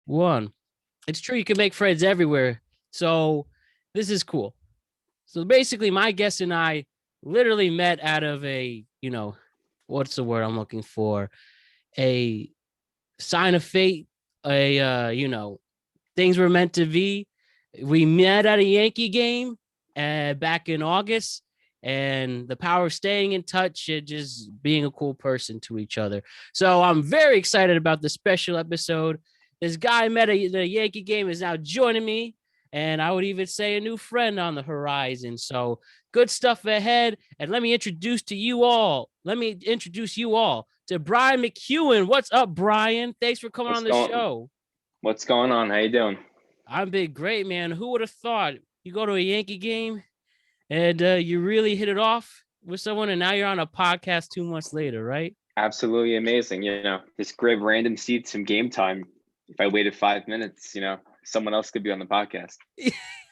one. It's true. You can make friends everywhere. So this is cool. So basically, my guest and I literally met out of a, what's the word I'm looking for? A sign of fate, things were meant to be. We met at a Yankee game back in August, and the power of staying in touch and just being a cool person to each other. So I'm very excited about this special episode. This guy I met at the Yankee game is now joining me, and I would even say a new friend on the horizon. So good stuff ahead. And let me introduce you all to Bryan McKeon. What's up, Bryan? Thanks for coming on the show. What's going on? How you doing? I've been great, man. Who would have thought you go to a Yankee game and you really hit it off with someone, and now you're on a podcast 2 months later, right? Absolutely amazing. Just grab random seats from game time. If I waited 5 minutes, someone else could be on the podcast.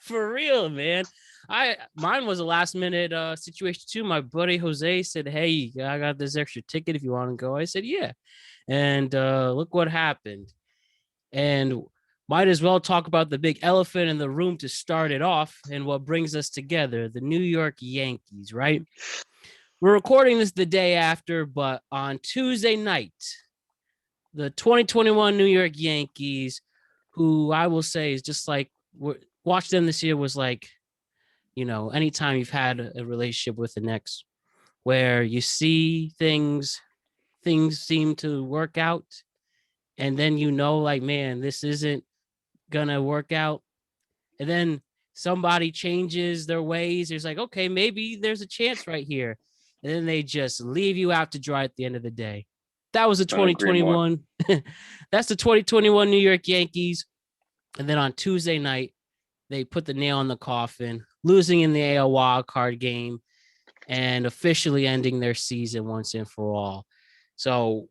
For real, man. Mine was a last minute situation too. My buddy Jose said, "Hey, I got this extra ticket if you want to go." I said, "Yeah," and look what happened. And might as well talk about the big elephant in the room to start it off and what brings us together, the New York Yankees, right? We're recording this the day after, but on Tuesday night, the 2021 New York Yankees, who I will say is just like, watch them this year was like, anytime you've had a relationship with an ex where you see things seem to work out, and then like, man, this isn't gonna work out, and then somebody changes their ways. There's like, okay, maybe there's a chance right here, and then they just leave you out to dry at the end of the day. That was the 2021. That's the 2021 New York Yankees. And then on Tuesday night, they put the nail in the coffin, losing in the AL wild card game and officially ending their season once and for all. So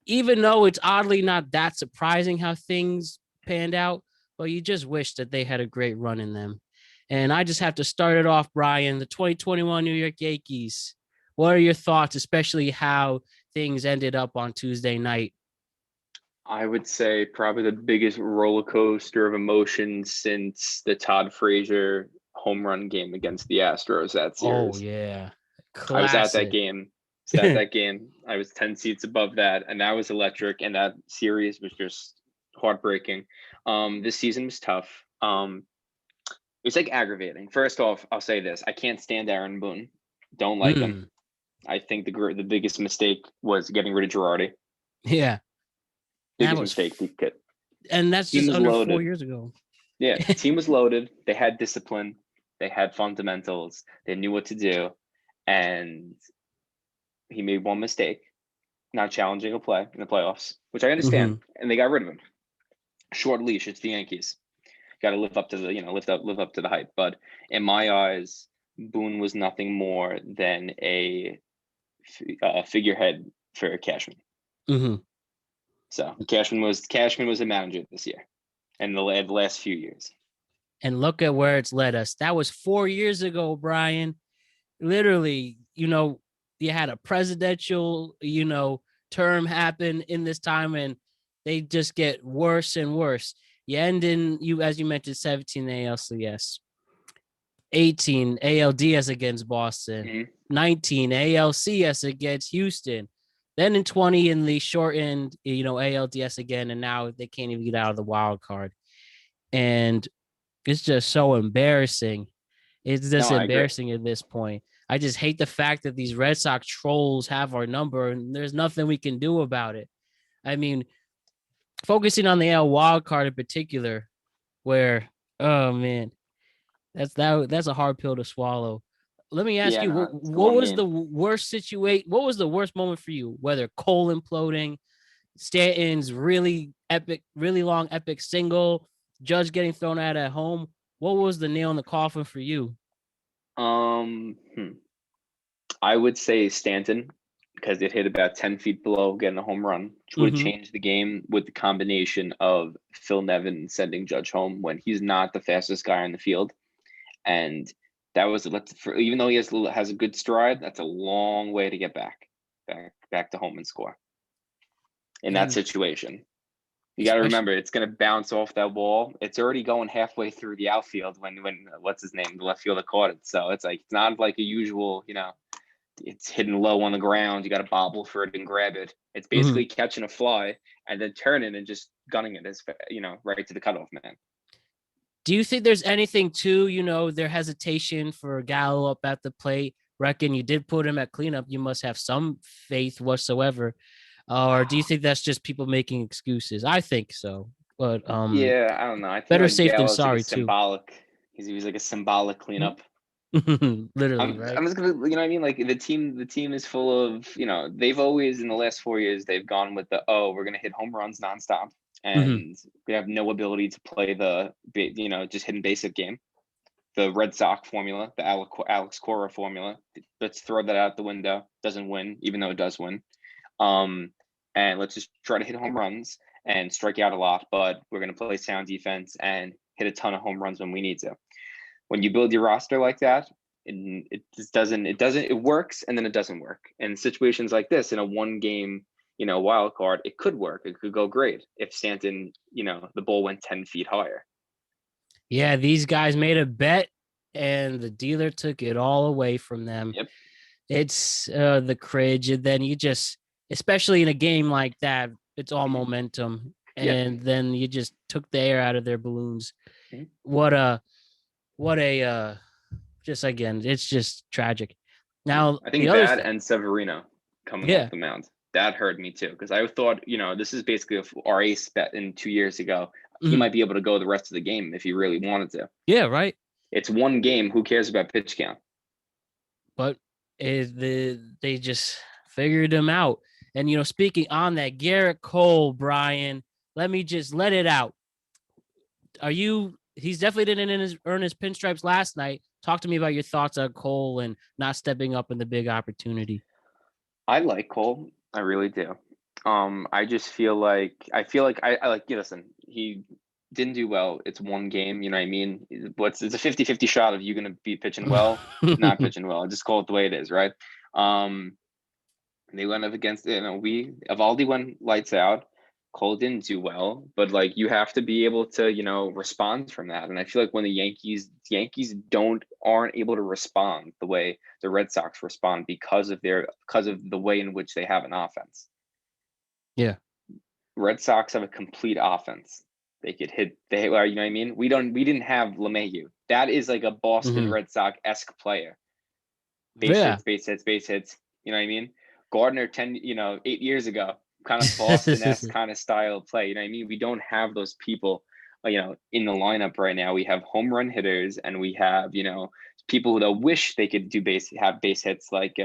even though it's oddly not that surprising how things panned out, but you just wish that they had a great run in them. And I just have to start it off, Bryan, the 2021 New York Yankees. What are your thoughts, especially how things ended up on Tuesday night? I would say probably the biggest roller coaster of emotions since the Todd Frazier home run game against the Astros that series. Oh, yeah. Classic. I was at that game. I was 10 seats above that, and that was electric, and that series was just heartbreaking. This season was tough. It's like aggravating. First off, I'll say this. I can't stand Aaron Boone. Don't like him. I think the biggest mistake was getting rid of Girardi. Yeah. Biggest mistake he could. And that's just under loaded. 4 years ago. Yeah, the team was loaded. They had discipline. They had fundamentals. They knew what to do. And he made one mistake, not challenging a play in the playoffs, which I understand. And they got rid of him. Short leash. It's the Yankees. Got to live up to the, live up to the hype. But in my eyes, Boone was nothing more than a figurehead for Cashman. So Cashman was a manager this year and the last few years. And look at where it's led us. That was 4 years ago, Bryan. Literally, you had a presidential, term happen in this time, and they just get worse and worse. You end in, as you mentioned, 17 ALCS, 18 ALDS against Boston, 19 ALCS against Houston. Then in 20 in the shortened, ALDS again, and now they can't even get out of the wild card. And it's just so embarrassing. It's just embarrassing at this point. I just hate the fact that these Red Sox trolls have our number and there's nothing we can do about it. I mean, focusing on the AL wild card in particular, where, oh man, that's a hard pill to swallow. Let me ask you, what was the worst situation? What was the worst moment for you? Whether Cole imploding, Stanton's really long epic single, Judge getting thrown out at home. What was the nail in the coffin for you? I would say Stanton, because it hit about 10 feet below getting a home run, which would change the game with the combination of Phil Nevin sending Judge home when he's not the fastest guy on the field. And that was, even though he has a good stride, that's a long way to get back to home and score in that situation. You got to remember, it's going to bounce off that wall. It's already going halfway through the outfield when what's his name, the left fielder caught it. So it's like, it's not like a usual, it's hidden low on the ground. You got to bobble for it and grab it. It's basically catching a fly and then turning and just gunning it as, right to the cutoff man. Do you think there's anything to, their hesitation for Gallo up at the plate? Reckon you did put him at cleanup. You must have some faith whatsoever. Or do you think that's just people making excuses? I think so. But yeah, I don't know. I think better like safe than Gallo's sorry, like a symbolic. He was like a symbolic cleanup. Literally, right? I'm just gonna, you know what I mean? Like the team is full of, they've always in the last 4 years they've gone with we're gonna hit home runs nonstop, and we have no ability to play the, just hitting basic game. The Red Sox formula, the Alex Cora formula. Let's throw that out the window. Doesn't win, even though it does win. And let's just try to hit home runs and strike out a lot, but we're going to play sound defense and hit a ton of home runs when we need to. When you build your roster like that, it just doesn't, it works and then it doesn't work. And situations like this in a 1 game, wild card, it could work. It could go great if Stanton, the ball went 10 feet higher. Yeah, these guys made a bet and the dealer took it all away from them. Yep. It's the cringe. And then you just, especially in a game like that, it's all momentum. And then you just took the air out of their balloons. What a, just again, it's just tragic. Now, I think that and Severino coming off the mound, that hurt me too. Because I thought, this is basically our ace bet in 2 years ago. He might be able to go the rest of the game if he really wanted to. Yeah, right. It's 1 game. Who cares about pitch count? But they just figured him out. And, speaking on that, Garrett Cole, Bryan, let me just let it out. He's definitely didn't earn his pinstripes last night. Talk to me about your thoughts on Cole and not stepping up in the big opportunity. I like Cole. I really do. I just feel like I like, listen, he didn't do well. It's 1 game, you know what I mean? It's a 50-50 shot of you going to be pitching well, not pitching well. Just call it the way it is, right? They went up against, Evaldi went lights out. Cole didn't do well, but like you have to be able to, respond from that. And I feel like when the Yankees aren't able to respond the way the Red Sox respond because of the way in which they have an offense. Yeah. Red Sox have a complete offense. They could hit, you know what I mean? We didn't have LeMahieu. That is like a Boston Red Sox-esque player. Base hits, you know what I mean? Gardner 8 years ago, kind of Boston-esque kind of style of play. You know what I mean? We don't have those people, in the lineup right now. We have home run hitters and we have, people that wish they could have base hits like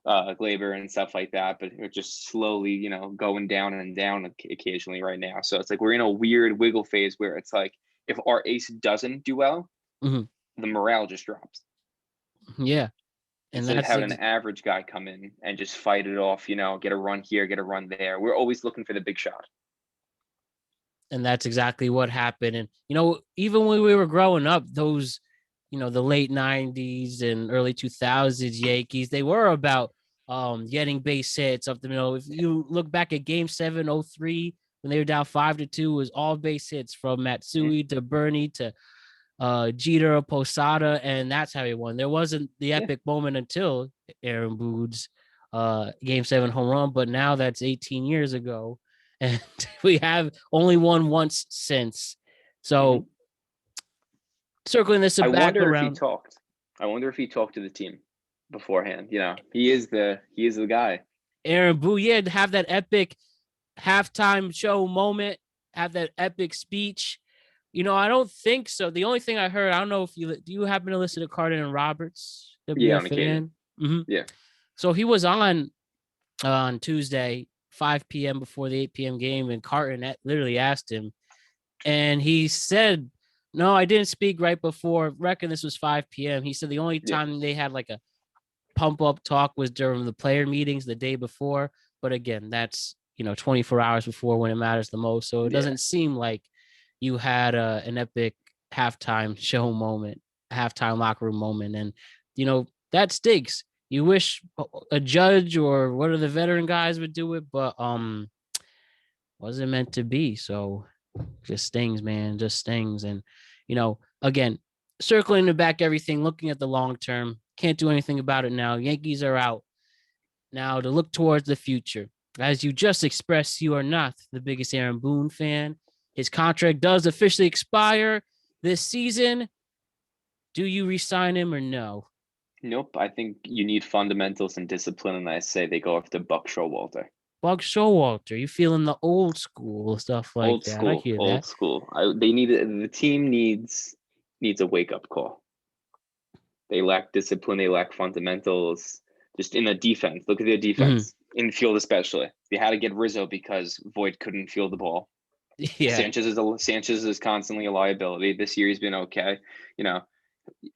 Glaber and stuff like that, but we're just slowly, going down and down occasionally right now. So it's like we're in a weird wiggle phase where it's like if our ace doesn't do well, the morale just drops. Yeah. And instead of having an average guy come in and just fight it off, get a run here, get a run there. We're always looking for the big shot. And that's exactly what happened. And, even when we were growing up, those, the late 90s and early 2000s Yankees, they were about getting base hits up the middle. If you look back at Game 7, 2003, when they were down 5-2, it was all base hits from Mcewen to Bernie to Jeter, Posada, and that's how he won. There wasn't the epic moment until Aaron Boone's Game 7 home run, but now that's 18 years ago, and we have only won once since. So circling this back around. I wonder if he talked to the team beforehand. He is the guy. Aaron Boone, to have that epic halftime show moment, have that epic speech. I don't think so. The only thing I heard, I don't know if do you happen to listen to Carden and Roberts? Yeah, on occasion. Yeah. So he was on Tuesday, 5 p.m. before the 8 p.m. game, and Carton literally asked him, and he said, "No, I didn't speak right before. Reckon this was 5 p.m." He said the only time they had like a pump up talk was during the player meetings the day before. But again, that's 24 hours before when it matters the most. So it doesn't seem like you had an epic halftime show moment, halftime locker room moment. And, that stinks. You wish a judge or one of the veteran guys would do it. But wasn't meant to be. So just stings, man, just stings. And, again, circling back everything, looking at the long term, can't do anything about it now. Yankees are out. Now to look towards the future. As you just expressed, you are not the biggest Aaron Boone fan. His contract does officially expire this season. Do you resign him or no? Nope. I think you need fundamentals and discipline, and I say they go after Buck Showalter. Buck Showalter, you feeling the old school stuff like Old that? I school, hear old that. school. The team needs a wake up call. They lack discipline. They lack fundamentals. Just in the defense, look at their defense, infield especially. They had to get Rizzo because Voit couldn't field the ball. Yeah. Sanchez is constantly a liability. This year he's been okay.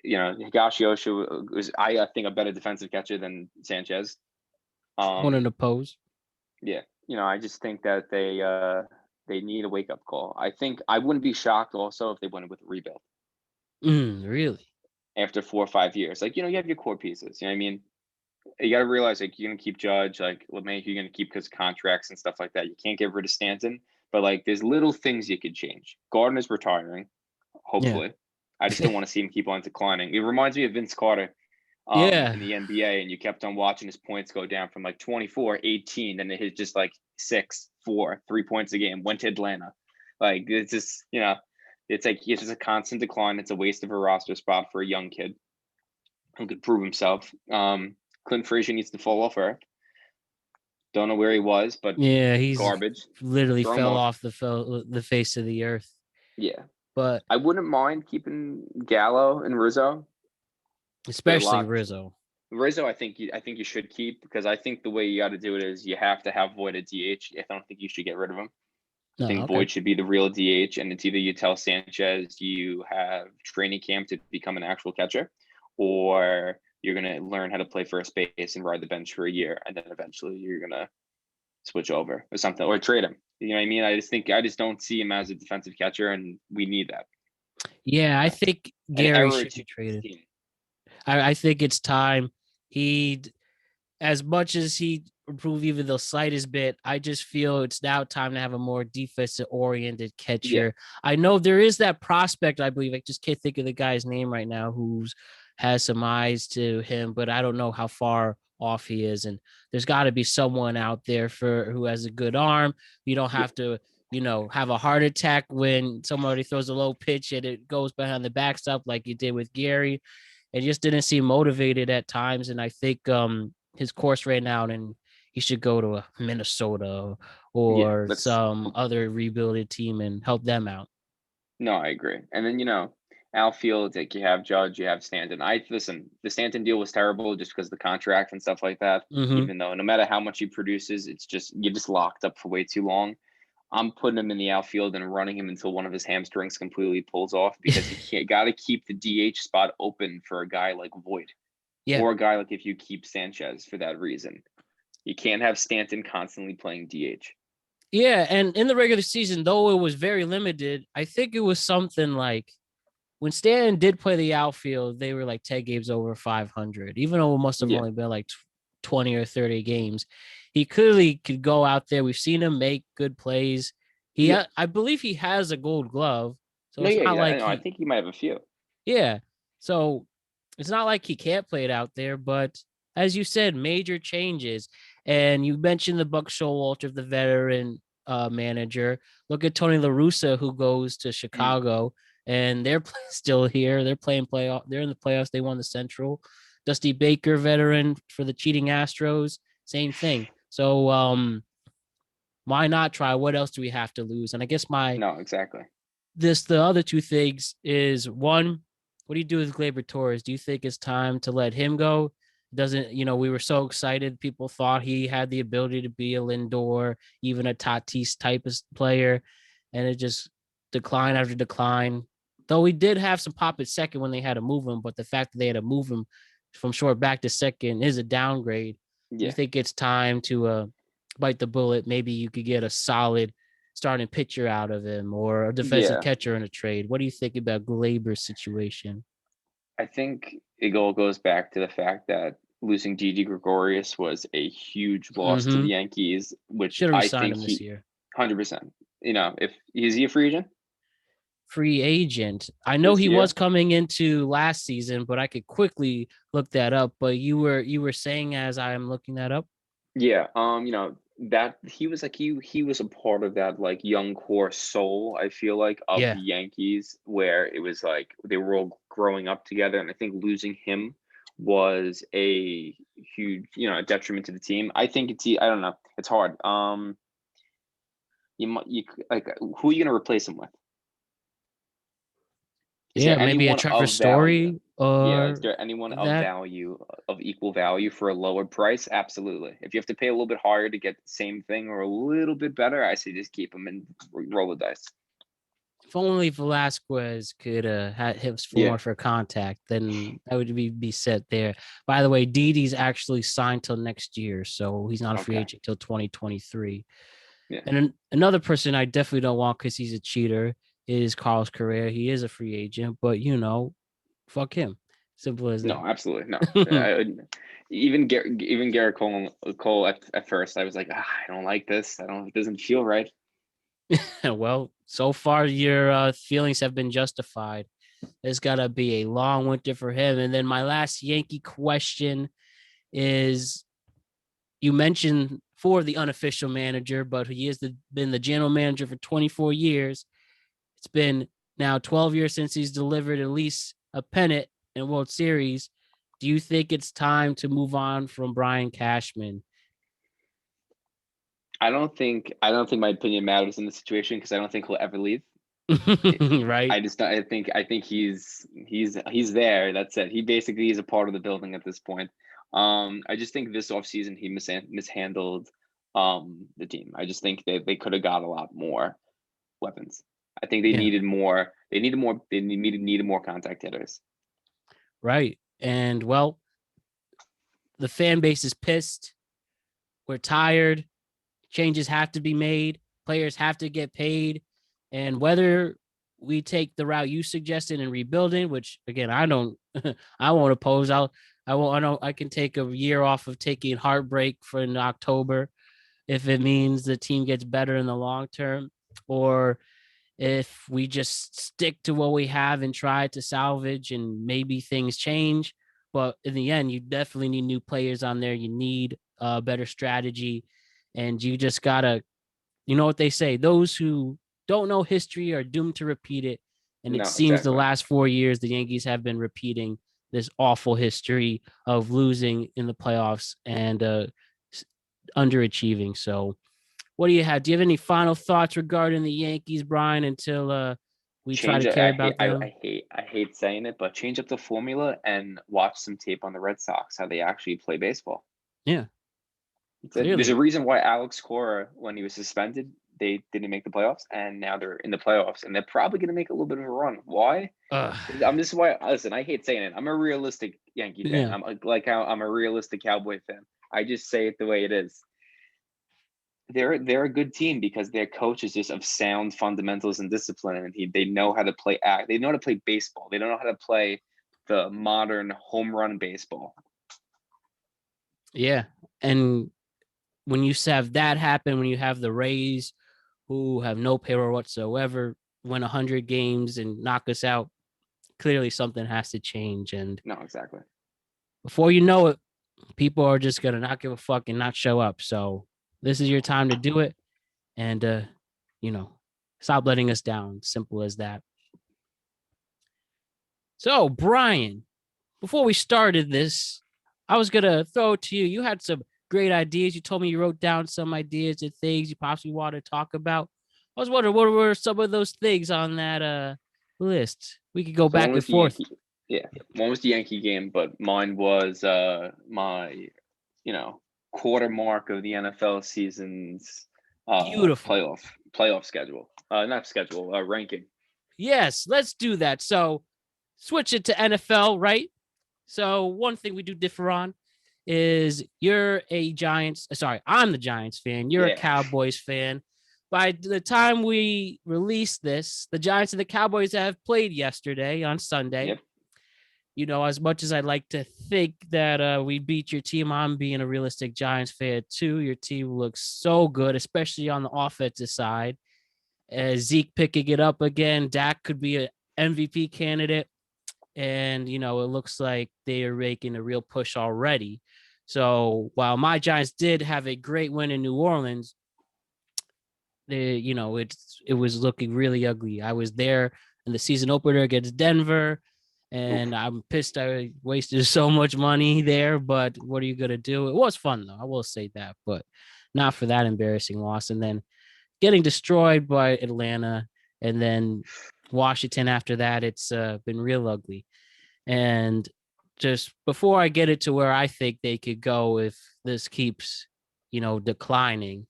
Higashioshi was, I think, a better defensive catcher than Sanchez. One in the pose. Yeah, I just think that they need a wake up call. I think I wouldn't be shocked also if they went with a rebuild Really? after 4 or 5 years. Like, you have your core pieces. You know what I mean? You got to realize, like, you're gonna keep Judge, like LeMay, you're gonna keep because contracts and stuff like that. You can't get rid of Stanton, but like, there's little things you could change. Gardner's retiring, hopefully. Yeah. I just don't want to see him keep on declining. It reminds me of Vince Carter. Yeah. In the NBA, and you kept on watching his points go down from like 24, 18, then it hit just like 6, 4, 3 points a game, went to Atlanta. Like, it's just, it's like it's just a constant decline. It's a waste of a roster spot for a young kid who could prove himself. Clint Frazier needs to fall off earth. Don't know where he was, but Yeah, he's garbage. literally Throw him fell off. off the face of the earth. Yeah. But I wouldn't mind keeping Gallo and Rizzo. especially Rizzo. Rizzo, I think you should keep, because I think the way you got to do it is you have to have Voit at DH. I don't think you should get rid of him. I think okay. Voit should be the real DH, and it's either you tell Sanchez you have training camp to become an actual catcher, or you're going to learn how to play first base and ride the bench for a year, and then eventually you're going to switch over or something, or trade him. You know what I mean? I just don't see him as a defensive catcher, and we need that. Yeah, I think Gary should be traded. I think it's time. As much as he improved even the slightest bit, I just feel it's now time to have a more defensive-oriented catcher. Yeah. I know there is that prospect, I believe. I just can't think of the guy's name right now who's has some eyes to him, but I don't know how far off he is. And there's got to be someone out there who has a good arm. You don't have to, have a heart attack when somebody throws a low pitch and it goes behind the backstop like you did with Gary. It just didn't seem motivated at times. And I think his course right now, and he should go to a Minnesota or some other rebuilded team and help them out. No, I agree. And then, outfield, like, you have Judge, you have Stanton. The Stanton deal was terrible just because of the contract and stuff like that. Even though no matter how much he produces, you're just locked up for way too long. I'm putting him in the outfield and running him until one of his hamstrings completely pulls off, because you got to keep the DH spot open for a guy like Voit. Yeah. Or a guy like if you keep Sanchez for that reason. You can't have Stanton constantly playing DH. Yeah, and in the regular season, though it was very limited, I think it was something like when Stanton did play the outfield, they were like 10 games over 500, even though it must have only been like 20 or 30 games. He clearly could go out there. We've seen him make good plays. I believe he has a Gold Glove. So I think he might have a few. Yeah. So it's not like he can't play it out there, but as you said, major changes. And you mentioned the Buck Showalter, the veteran manager. Look at Tony La Russa, who goes to Chicago, and they're still here. They're playing playoff. They're in the playoffs. They won the Central. Dusty Baker, veteran for the cheating Astros, same thing. So why not try? What else do we have to lose? And I guess exactly. The other two things is, one, what do you do with Gleyber Torres? Do you think it's time to let him go? We were so excited. People thought he had the ability to be a Lindor, even a Tatis type of player, and it just decline after decline. Though we did have some pop at second when they had to move him, but the fact that they had to move him from short back to second is a downgrade. Yeah. You think it's time to bite the bullet? Maybe you could get a solid starting pitcher out of him or a defensive catcher in a trade. What do you think about Gleyber's situation? I think it all goes back to the fact that losing Didi Gregorius was a huge loss to the Yankees, which should have signed him this year. 100%. If is he a free agent Free agent. I know this he year? was coming into last season, but I could quickly look that up. But you were saying as I'm looking that up. Yeah. That he was a part of that like young core soul, I feel like, of Yeah. the Yankees, where it was like they were all growing up together, and I think losing him was a huge, a detriment to the team. I think I don't know. It's hard. Like, who are you gonna replace him with? Is Yeah, there maybe a anyone Trevor of value? Story Yeah, is or there anyone of that. value, of equal value for a lower price? Absolutely. If you have to pay a little bit higher to get the same thing or a little bit better, I say just keep them and roll the dice. If only Velasquez could had hips Yeah. for contact, then that would be set there. By the way, Didi's actually signed till next year, so he's not a free Okay. agent till 2023. Yeah. And another person I definitely don't want because he's a cheater is Carlos Correa. He is a free agent, but fuck him. Simple as No, that. absolutely no. Even Garrett Cole at first, I was like, I don't like this. I don't. It doesn't feel right. Well, so far your feelings have been justified. It's got to be a long winter for him. And then my last Yankee question is you mentioned for the unofficial manager, but he has been the general manager for 24 years. It's been now 12 years since he's delivered at least a pennant in World Series. Do you think it's time to move on from Brian Cashman? I don't think my opinion matters in the situation because I don't think he'll ever leave. Right? I just don't, I think he's there. That's it. He basically is a part of the building at this point. I just think this offseason he mishandled the team. I just think they could have got a lot more weapons. I think they Yeah, needed more. They needed more contact hitters. right. And well, the fan base is pissed. We're tired. Changes have to be made. Players have to get paid. And whether we take the route you suggested in rebuilding, which again I don't, I won't oppose. I won't. I know I can take a year off of taking heartbreak for in October if it means the team gets better in the long term, or if we just stick to what we have and try to salvage and maybe things change. But in the end, you definitely need new players on there. You need a better strategy, and you just gotta, you know what they say, those who don't know history are doomed to repeat it. And it No, seems the exactly. last 4 years, the Yankees have been repeating this awful history of losing in the playoffs and underachieving. So what do you have? Do you have any final thoughts regarding the Yankees, Brian, until we try to Change it. care I hate. about I, them? I hate. I hate saying it, but change up the formula and watch some tape on the Red Sox, how they actually play baseball. Yeah, There's a clearly. reason why Alex Cora, when he was suspended, they didn't make the playoffs, and now they're in the playoffs, and they're probably going to make a little bit of a run. Why? This is why. Listen, I hate saying it. I'm a realistic Yankee fan. Yeah, I'm like how I'm a realistic Cowboy fan. I just say it the way it is. They're a good team because their coach is just of sound fundamentals and discipline, and they know how to play act. They know how to play baseball. They don't know how to play the modern home run baseball. yeah. And when you have that happen, when you have the Rays who have no payroll whatsoever, win 100 games and knock us out, clearly something has to change. And No, exactly. before you know it, people are just going to not give a fuck and not show up. So this is your time to do it. And, you know, stop letting us down. Simple as that. So, Brian, before we started this, I was going to throw it to you. You had some great ideas. You told me you wrote down some ideas and things you possibly want to talk about. I was wondering what were some of those things on that list. We could go So one back and was the forth. Yankee, yeah, one was the Yankee game, but mine was my, you know, quarter mark of the NFL season's Beautiful. playoff schedule. Not schedule, ranking. Yes, let's do that. So switch it to NFL, right? So one thing we do differ on is you're a Giants. Sorry, I'm the Giants fan. You're a Yeah. Cowboys fan. By the time we release this, the Giants and the Cowboys have played yesterday on Sunday. Yep. as much as I'd like to think that we beat your team, I'm being a realistic Giants fan too. Your team looks so good, especially on the offensive side. Zeke picking it up again. Dak could be an MVP candidate. And, it looks like they are making a real push already. So while my Giants did have a great win in New Orleans, it was looking really ugly. I was there in the season opener against Denver, and I'm pissed I wasted so much money there. But what are you gonna do? It was fun though, I will say that, but not for that embarrassing loss. And then getting destroyed by Atlanta, and then Washington after that. It's been real ugly. And just before I get it to where I think they could go if this keeps, declining,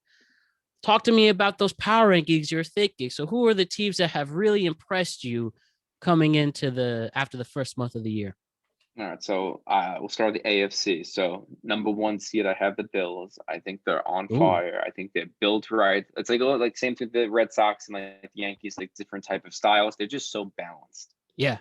talk to me about those power rankings you're thinking. So who are the teams that have really impressed you coming into after the first month of the year? All right, so we'll start with the AFC. So number 1 seed, I have the Bills. I think they're on fire. I think they're built right. It's like same thing with the Red Sox and like the Yankees, like different type of styles. They're just so balanced. Yeah.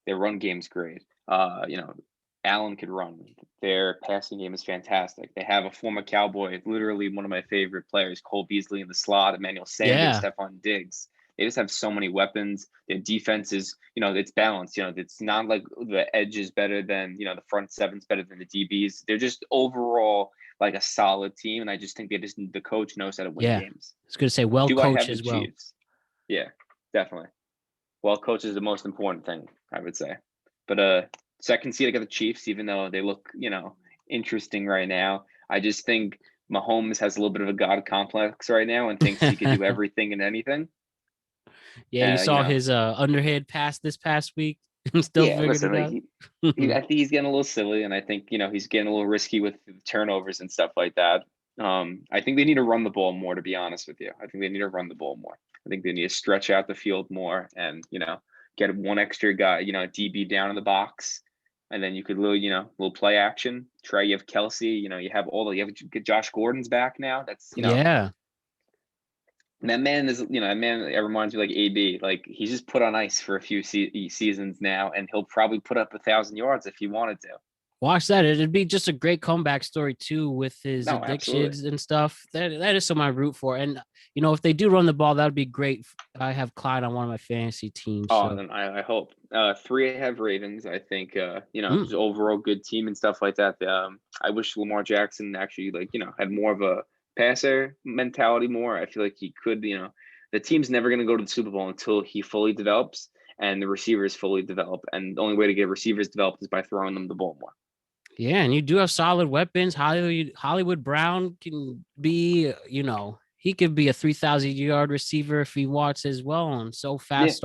Their run game's great. Allen could run. Their passing game is fantastic. They have a former Cowboy, literally one of my favorite players, Cole Beasley in the slot, Emmanuel Sanders, Stephon Diggs. They just have so many weapons. Their defense is, it's balanced. It's not like the edge is better than, the front seven's better than the DBs. They're just overall like a solid team. And I just think the coach knows how to win games. I was going to say coached as well. Chiefs? Yeah, definitely. Well coached is the most important thing, I would say. But second seed, I got the Chiefs, even though they look, interesting right now. I just think Mahomes has a little bit of a God complex right now and thinks he can do everything and anything. Yeah, you saw his underhand pass this past week and still figured it out. I think he's getting a little silly, and I think, he's getting a little risky with turnovers and stuff like that. I think they need to run the ball more, to be honest with you. I think they need to run the ball more. I think they need to stretch out the field more and, get one extra guy, DB down in the box. And then you could little play action. You have Kelsey, you have Josh Gordon's back now. That's, yeah. That man is, that man, it reminds me like AB. Like he's just put on ice for a few seasons now, and he'll probably put up 1,000 yards if he wanted to. Watch that. It'd be just a great comeback story too with his addictions and stuff. That is something I root for. And if they do run the ball, that would be great. I have Clyde on one of my fantasy teams. Then I hope. 3, I have Ravens. I think just overall good team and stuff like that. I wish Lamar Jackson actually had more of a passer mentality more. I feel like he could, the team's never going to go to the Super Bowl until he fully develops and the receivers fully develop. And the only way to get receivers developed is by throwing them the ball more. Yeah, and you do have solid weapons. Hollywood Brown can be, he could be a 3,000-yard receiver if he wants as well. And so fast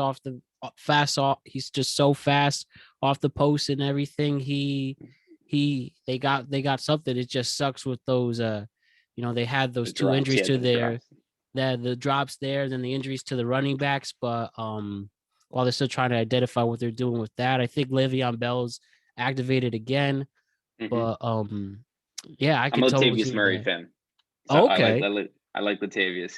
he's just so fast off the post and everything. They got something. It just sucks with those they had those two injuries to the drops there, then the injuries to the running backs. But while they're still trying to identify what they're doing with that, I think Le'Veon Bell's activated again. But I'm a Latavius Murray fan. So okay, I like Latavius.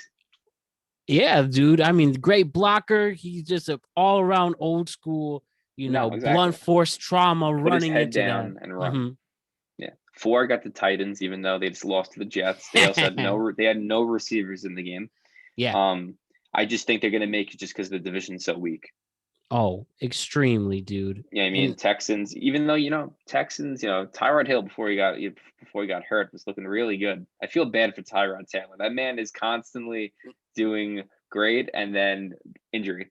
Yeah, dude. I mean, great blocker. He's just an all-around old school, blunt force trauma Put running his head into down that. And run. Mm-hmm. Yeah, 4 got the Titans, even though they just lost to the Jets. They also had no receivers in the game. Yeah. I just think they're gonna make it just because the division's so weak. Oh, extremely, dude. Yeah, I mean Texans. Even though Texans, Tyrod Hill before he got hurt was looking really good. I feel bad for Tyrod Taylor. That man is constantly doing great, and then injury.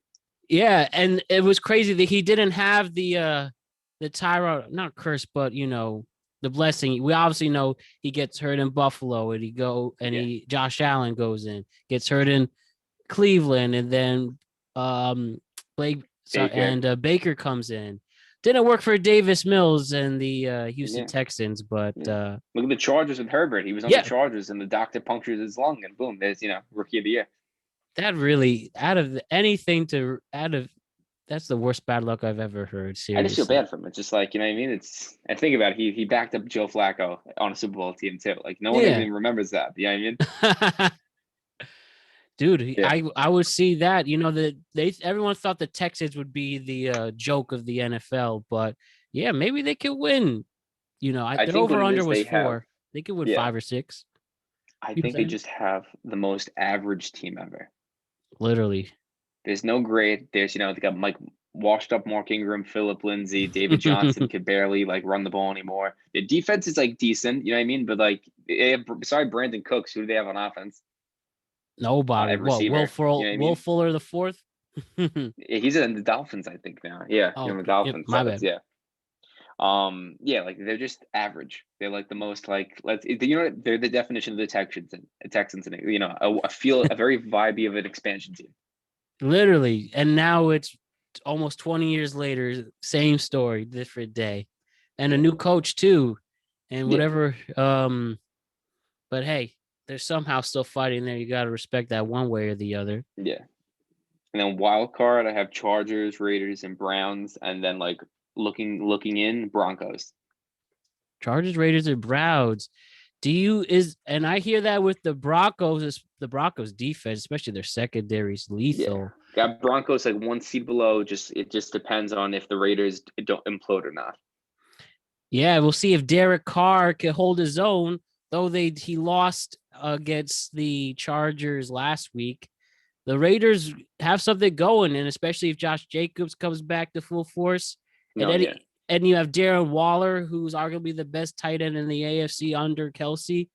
Yeah, and it was crazy that he didn't have the Tyrod, not curse, but the blessing. We obviously know he gets hurt in Buffalo, and Josh Allen goes in, gets hurt in Cleveland, and then Baker comes in. Didn't work for Davis Mills and the Houston Texans, but look at the Chargers with Herbert. He was on the Chargers, and the doctor punctured his lung, and boom, there's rookie of the year. That really that's the worst bad luck I've ever heard. Seriously, I just feel bad for him. It's just like I mean. And think about it. He backed up Joe Flacco on a Super Bowl team too. Like no one even remembers that. You know what I mean? Dude, I would see that. Everyone thought the Texans would be the joke of the NFL, but yeah, maybe they could win. I Their think what over it under is was they have, 4. They could win yeah, 5 or 6. I You know think what I'm they saying? just have the most average team ever. Literally. There's no grade. There's, they got Mike washed up Mark Ingram, Philip Lindsay, David Johnson could barely like run the ball anymore. The defense is like decent, you know what I mean? But like, beside Brandon Cooks, who do they have on offense? Nobody. At What? receiver, you know what I Will mean? Fuller the fourth? He's in the Dolphins, I think now. Yeah, he's Oh, on the yep, Dolphins. So my that's bad. yeah. Yeah, like they're just average. They're like the most like they're the definition of the Texans, and a very vibey of an expansion team. Literally. And now it's almost 20 years later, same story, different day. And a Yeah, new coach too. And yeah, whatever. But hey, they're somehow still fighting there. You gotta respect that one way or the other. yeah. And then wild card, I have Chargers, Raiders, and Browns, and then like looking in Broncos. Chargers, Raiders, and Browns. And I hear that with the Broncos, is the Broncos defense, especially their secondary, is Yeah, lethal. got Broncos like one seed below. It just depends on if the Raiders don't implode or not. Yeah, we'll see if Derek Carr can hold his own, though he lost against the Chargers last week. The Raiders have something going, and especially if Josh Jacobs comes back to full force, and No, then yeah. and you have Darren Waller, who's arguably the best tight end in the AFC under Kelsey.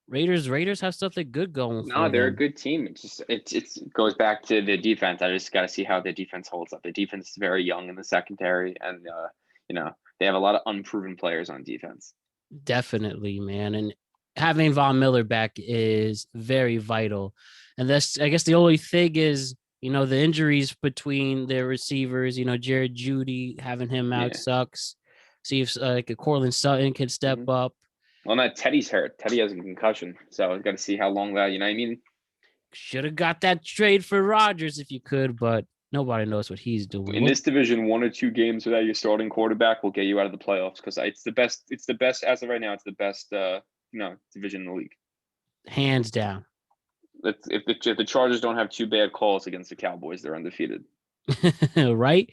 Raiders have something good going No, for they're a them. good team. It goes back to the defense. I just got to see how the defense holds up. The defense is very young in the secondary, and they have a lot of unproven players on defense. Definitely, man. And having Von Miller back is very vital. And that's, I guess, the only thing is, the injuries between their receivers, Jared Judy, having him out Yeah. sucks. See if like a Cortland Sutton can step Mm-hmm. up. Well, not Teddy's hurt. Teddy has a concussion, so I've got to see how long that. You know what I mean? Should have got that trade for Rodgers if you could, but nobody knows what he's doing. In this division, 1 or 2 games without your starting quarterback will get you out of the playoffs because it's the best. It's the best as of right now. It's the best, division in the league. Hands down. If the Chargers don't have 2 bad calls against the Cowboys, they're undefeated. Right?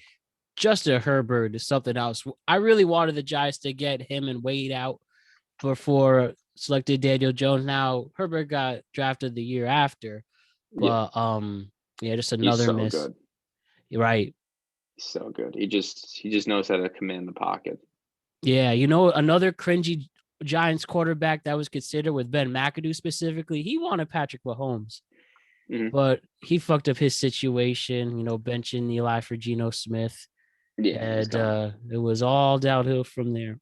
Justin Herbert is something else. I really wanted the Giants to get him and Wade out before selected Daniel Jones. Now Herbert got drafted the year after, Yeah, but yeah, just he's another so miss. good. You're right. He's so good. He just knows how to command the pocket. Yeah, another cringy Giants quarterback that was considered with Ben McAdoo specifically. He wanted Patrick Mahomes, but he fucked up his situation. Benching Eli for Geno Smith, Yeah, and it was all downhill from there.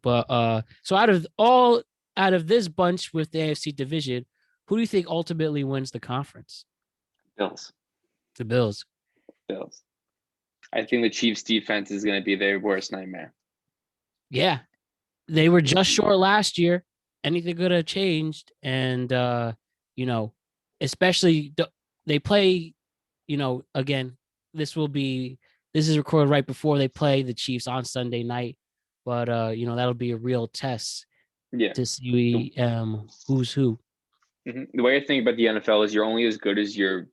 But so out of this bunch with the AFC division, who do you think ultimately wins the conference? Bills. The Bills. Bills. I think the Chiefs' defense is going to be their worst nightmare. Yeah, they were just short last year. Anything could have changed, and especially they play. Again, this is recorded right before they play the Chiefs on Sunday night, but that'll be a real test Yeah. to see who's who. Mm-hmm. The way I think about the NFL is you're only as good as your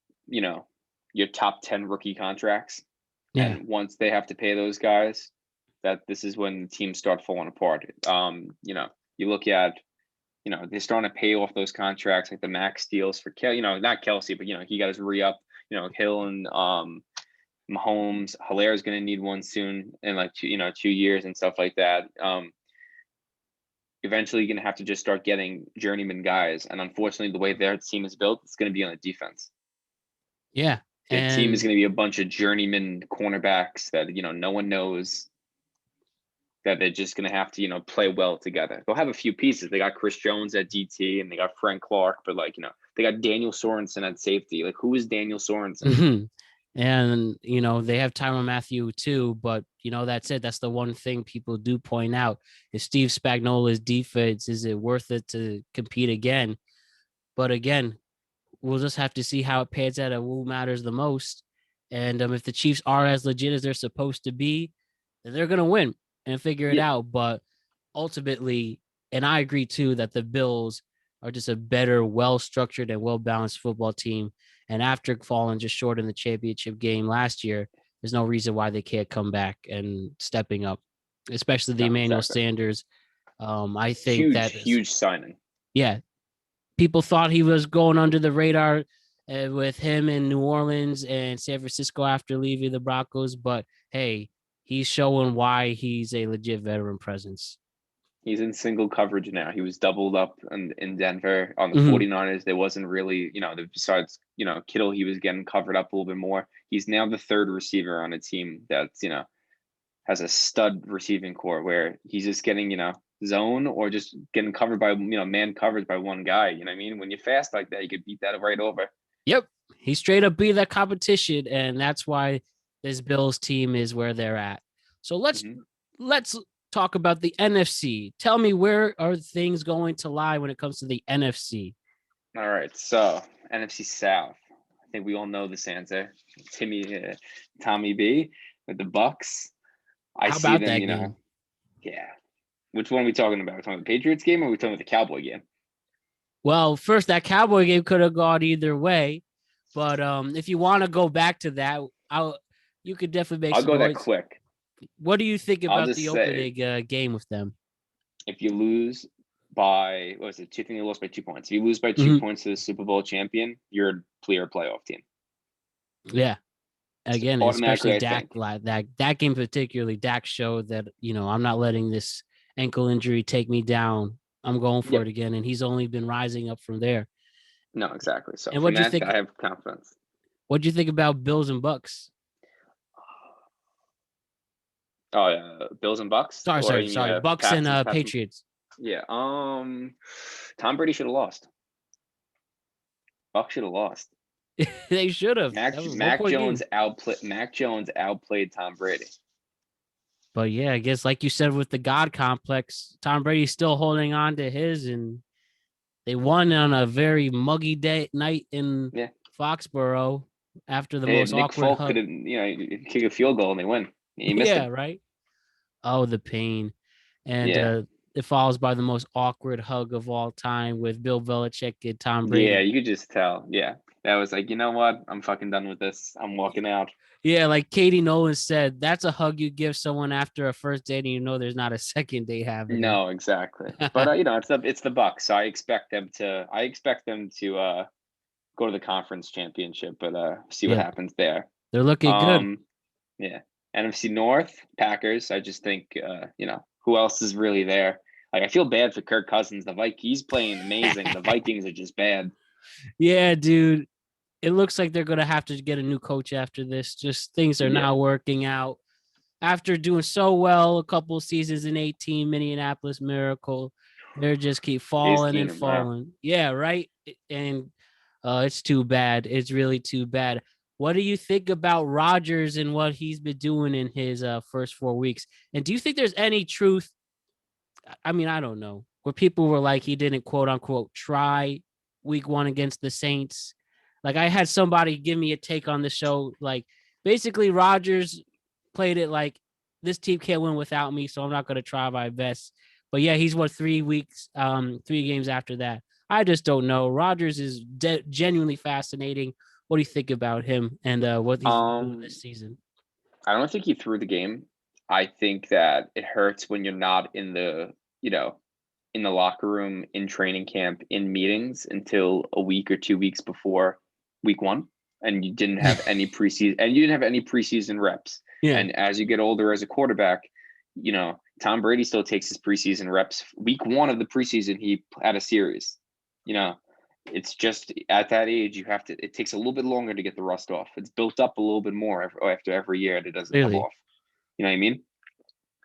top 10 rookie contracts. Yeah. And once they have to pay those guys, that this is when the teams start falling apart. You look at, they're starting to pay off those contracts like the max deals for not Kelsey, but he got his re-up. Hill and Mahomes, Hilaire is going to need one soon in like 2 years and stuff like that. Eventually you're going to have to just start getting journeyman guys. And unfortunately, the way their team is built, it's going to be on the defense. Yeah. The team is going to be a bunch of journeyman cornerbacks that, no one knows, that they're just going to have to, play well together. They'll have a few pieces. They got Chris Jones at DT and they got Frank Clark, but they got Daniel Sorensen at safety. Like, who is Daniel Sorensen? And, they have Tyrann Mathieu too, but that's it. That's the one thing people do point out is Steve Spagnuolo's defense. Is it worth it to compete again? But again, we'll just have to see how it pans out and who matters the most. And if the Chiefs are as legit as they're supposed to be, then they're going to win and figure it out. But ultimately, and I agree too, that the Bills are just a better, well-structured and well-balanced football team. And after falling just short in the championship game last year, there's no reason why they can't come back and stepping up, especially the No, Emmanuel exactly. Sanders. I think Huge signing. yeah, people thought he was going under the radar with him in New Orleans and San Francisco after leaving the Broncos. But hey, he's showing why he's a legit veteran presence. He's in single coverage now. He was doubled up in Denver on the Mhm. 49ers. There wasn't really, besides, Kittle, he was getting covered up a little bit more. He's now the third receiver on a team that's, has a stud receiving core where he's just getting, zone or just getting covered by, man coverage by one guy. You know what I mean? When you're fast like that, you could beat that right over. Yep. He straight up beat that competition, and that's why this Bills team is where they're at. So let's talk about the NFC. Tell me, where are things going to lie when it comes to the NFC? All right. So NFC South. I think we all know this answer. Tommy B with the Bucks. I How see about them, that game? Yeah. Which one are we talking about? Are we talking about the Patriots game or are we talking about the Cowboy game? Well, first, that Cowboy game could have gone either way, but if you want to go back to that, you could definitely make I'll some go that noise. quick. What do you think I'll about just the say, opening game with them? if you lose by, what was it? I think you lost by 2 points. If you lose by 2 points to the Super Bowl champion, you're a clear playoff team. Yeah. Again, So especially automatically, I Dak, think. that game particularly, Dak showed that, I'm not letting this ankle injury take me down. I'm going for Yep. it again. And he's only been rising up from there. No, exactly. So And from that, I have confidence. what'd you think about Bills and Bucks? Oh, yeah. Bills and Bucks? Or you mean Sorry. Bucks Pats and and Pats? Patriots. Yeah. Tom Brady should have lost. Bucks should have lost. They should have. Mac That was a Mac 1 point Jones game. outplayed Tom Brady. But yeah, I guess like you said with the God complex, Tom Brady's still holding on to his, and they won on a very muggy night in Yeah. Foxborough after the Hey, most Nick awkward Folk could hug. have, kick a field goal and they win. He missed Yeah, it. right. Oh, the pain. And Yeah. it follows by the most awkward hug of all time with Bill Belichick and Tom Yeah, Brady. you could just tell. Yeah. That was like, you know what? I'm fucking done with this. I'm walking out. Yeah, like Katie Nolan said, that's a hug you give someone after a first date and you know there's not a second date happening. No, exactly. But it's the Bucks. So I expect them to go to the conference championship, but see what Yeah, happens there. they're looking good. Yeah. NFC North, Packers. I just think who else is really there? Like I feel bad for Kirk Cousins. He's playing amazing. The Vikings are just bad. Yeah, dude. It looks like they're going to have to get a new coach after this. Just things are Yeah. not working out. After doing so well a couple of seasons in 18, Minneapolis Miracle, they just keep falling and falling. Yeah, right. And it's too bad. It's really too bad. What do you think about Rodgers and what he's been doing in his first 4 weeks? And do you think there's any truth? I mean, I don't know. Where people were like, he didn't quote unquote try week 1 against the Saints. Like I had somebody give me a take on the show. Like basically Rodgers played it like this team can't win without me, so I'm not going to try my best. But yeah, he's 3 weeks, 3 games after that. I just don't know. Rodgers is genuinely fascinating. What do you think about him and what he's doing this season? I don't think he threw the game. I think that it hurts when you're not in the in the locker room, in training camp, in meetings until a week or 2 weeks before week 1, and you didn't have any preseason reps. Yeah. And as you get older as a quarterback, Tom Brady still takes his preseason reps. Week 1 of the preseason, he had a series. It's just at that age, it takes a little bit longer to get the rust off. It's built up a little bit more after every year, and it doesn't come off. You know what I mean?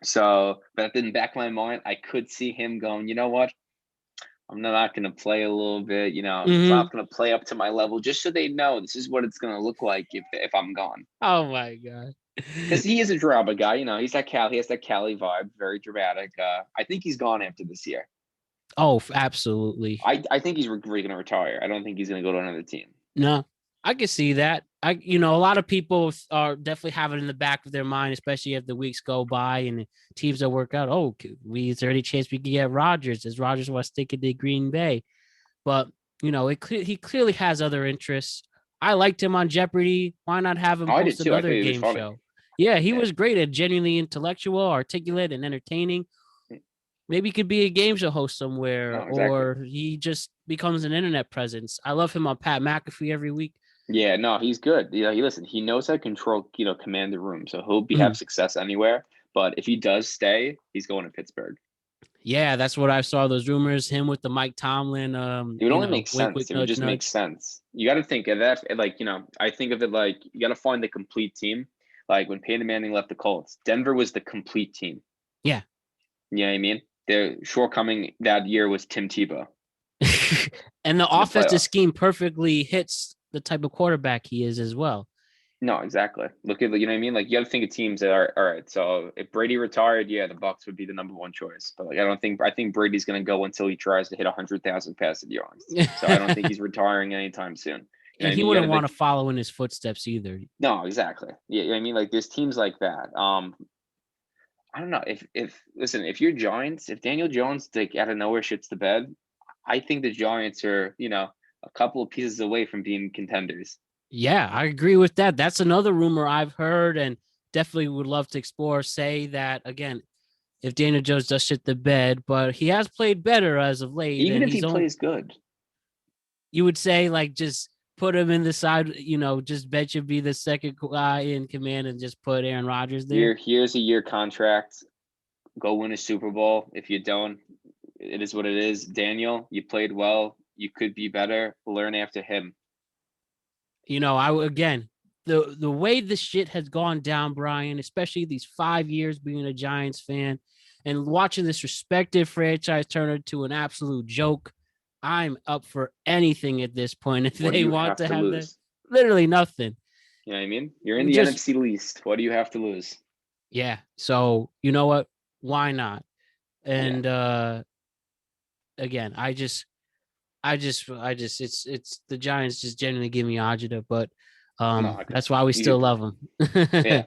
So, but in the back of my mind, I could see him going, you know what? I'm not going to play a little bit, I'm not going to play up to my level just so they know this is what it's going to look like if I'm gone. Oh my God. Because he is a drama guy, he has that Cali vibe, very dramatic. I think he's gone after this year. Oh, absolutely. I think he's going to retire. I don't think he's going to go to another team. No, I can see that. A lot of people are definitely have it in the back of their mind, especially if the weeks go by and the teams that work out. Oh, is there any chance we can get Rodgers? Does Rodgers want to stick in the Green Bay? But, he clearly has other interests. I liked him on Jeopardy. Why not have him host another game show? Yeah, he was great at genuinely intellectual, articulate, and entertaining. Maybe he could be a game show host somewhere, No, exactly. or he just becomes an internet presence. I love him on Pat McAfee every week. Yeah, no, he's good. He knows how to control, command the room. So he'll have Mhm. success anywhere. But if he does stay, he's going to Pittsburgh. Yeah, that's what I saw. Those rumors, him with the Mike Tomlin, It would only make wink, sense. wink, It would nudge, just make nudge. sense. You got to think of that. Like, I think of it like you got to find the complete team. Like when Peyton Manning left the Colts, Denver was the complete team. Yeah. You know what I mean? Their shortcoming that year was Tim Tebow And the in the offensive playoffs. scheme perfectly hits the type of quarterback he is as well. No, exactly. Look at, you know what I mean? Like you got to think of teams that are all right. So if Brady retired, yeah, the Bucks would be the number one choice. But like I think Brady's going to go until he tries to hit 100,000 passing yards. So I don't think he's retiring anytime soon. You know what And I he mean? You got wouldn't to want like to follow in his footsteps either. no, exactly. Yeah, you know what I mean? Like there's teams like that. I don't know if listen, if you're Giants, if Daniel Jones like out of nowhere shits the bed, I think the Giants are, a couple of pieces away from being contenders. Yeah, I agree with that. That's another rumor I've heard and definitely would love to explore. Say that again, if Daniel Jones does shit the bed, but he has played better as of late, Even and if he he's on. plays good. You would say like just put him in the side, just bet you be the second guy in command and just put Aaron Rodgers there. Here's a year contract. Go win a Super Bowl. If you don't, it is what it is. Daniel, you played well. You could be better. Learn after him. Again, the way this shit has gone down, Brian, especially these 5 years being a Giants fan and watching this respected franchise turn into an absolute joke. I'm up for anything at this point. If What do they you want have to to have that, lose? literally nothing. You know what I mean? You're in the Just NFC least. What do you have to lose? yeah. So you know what? Why not? Yeah. And again, it's the Giants just genuinely give me agita, but No, okay. that's why we You still get love them. yeah.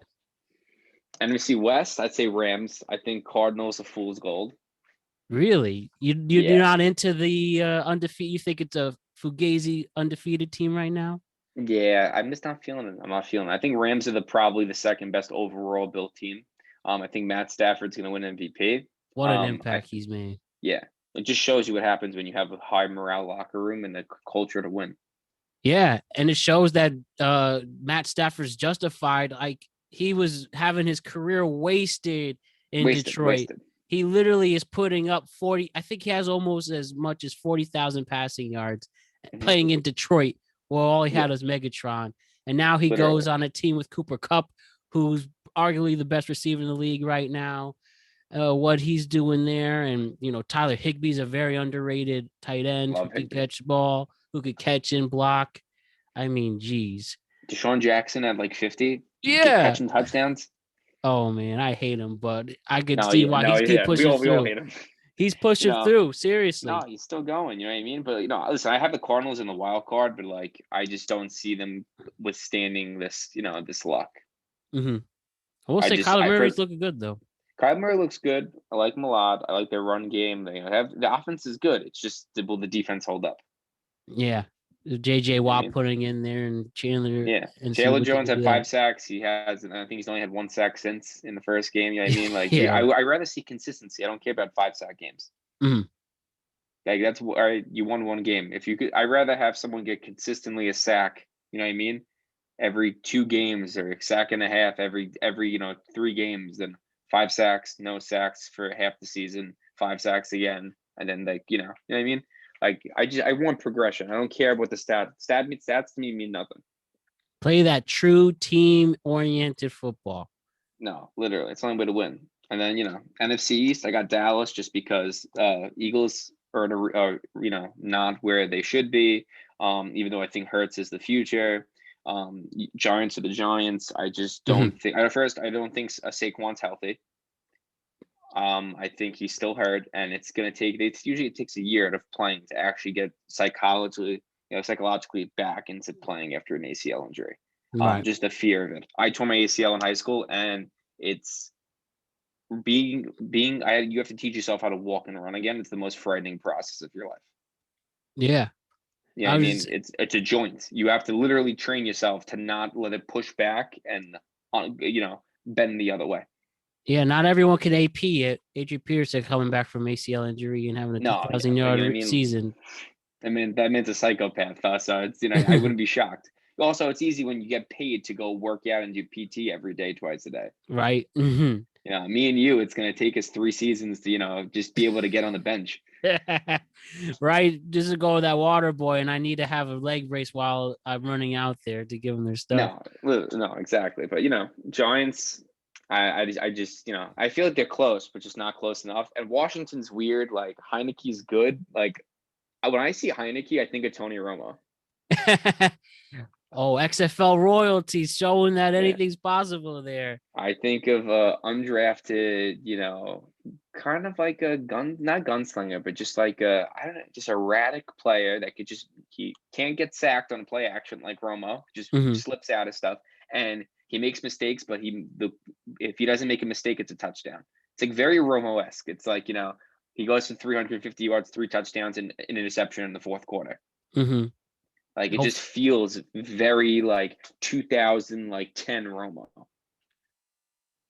NFC West, I'd say Rams. I think Cardinals a fool's gold. Really? You're Yeah. not into the undefeated? You think it's a Fugazi undefeated team right now? Yeah, I'm just not feeling it. I'm not feeling it. I think Rams are probably the second best overall built team. I think Matt Stafford's going to win MVP. What an I impact he's made. Yeah, it just shows you what happens when you have a high morale locker room and the culture to win. Yeah, and it shows that Matt Stafford's justified. Like he was having his career wasted in Wasted, Detroit. wasted. He literally is putting up 40. I think he has almost as much as 40,000 passing yards Hmm. playing in Detroit, where all he Yeah, had was Megatron. And now he goes literally. on a team with Cooper Kupp, who's arguably the best receiver in the league right now. What he's doing there, and Tyler Higbee's a very underrated tight end who Love can Higby. catch the ball, who could catch and block. I mean, geez. Deshaun Jackson at like 50, get Yeah. catching touchdowns. Oh man, I hate him, but I could No, see yeah, why no, he's keep yeah. We pushing all through. hate him. He's You pushing know, through, no, seriously. he's still going. You know what I mean? But listen, I have the Cardinals in the wild card, but like I just don't see them withstanding this. This luck. Mm-hmm. I will say Kyler Murray's looking good though. Kyler Murray looks good. I like him a lot. I like their run game. They have the offense is good. It's just will the defense hold up? Yeah. JJ You know what I Watt mean? putting in there and Chandler Yeah. and see Taylor what they Jones can had do that. 5 sacks. He has, and I think he's only had 1 sack since in the first game. You know what I mean? Like, Yeah. I rather see consistency. I don't care about 5 sack games. Mm-hmm. Like that's why you won one game. If you could, I'd rather have someone get consistently a sack. You know what I mean? Every 2 games or a sack and a half every 3 games than 5 sacks, no sacks for half the season, 5 sacks again, and then you know what I mean? Like I want progression. I don't care what the stats to me mean nothing. Play that true team oriented football. No, literally, it's the only way to win. And then NFC East, I got Dallas just because Eagles are not where they should be. Even though I think Hurts is the future. Giants are the Giants. I just Mm-hmm. don't think. At first, I don't think Saquon's healthy. I think he's still hurt, and it's gonna take. It takes a year of playing to actually get psychologically back into playing after an ACL injury. Right. Just the fear of it. I tore my ACL in high school, and it's you have to teach yourself how to walk and run again. It's the most frightening process of your life. Yeah. Yeah, I I mean, was it's a joint. You have to literally train yourself to not let it push back and bend the other way. Yeah, not everyone can AP it. Adrian Peterson coming back from ACL injury and having a No, 2,000 but yard season. I mean, that man's a psychopath, so it's I wouldn't be shocked. Also, it's easy when you get paid to go work out and do PT every day, twice a day. Right. Me and you, it's going to take us 3 seasons to just be able to get on the bench. Right. Just to go with that water boy, and I need to have a leg brace while I'm running out there to give them their stuff. No, exactly. But Giants, I just I feel like they're close, but just not close enough. And Washington's weird. Like Heineke's good. Like when I see Heineke, I think of Tony Romo. Oh, XFL royalties showing that anything's possible there. I think of undrafted, kind of like a not gunslinger, but just like I don't know, just erratic player that he can't get sacked on play action like Romo, just slips out of stuff, and he makes mistakes, but if he doesn't make a mistake, it's a touchdown. It's like very Romo-esque. It's like he goes for 350 yards, 3 touchdowns, and an interception in the fourth quarter. Like it just feels very like 2010 Romo.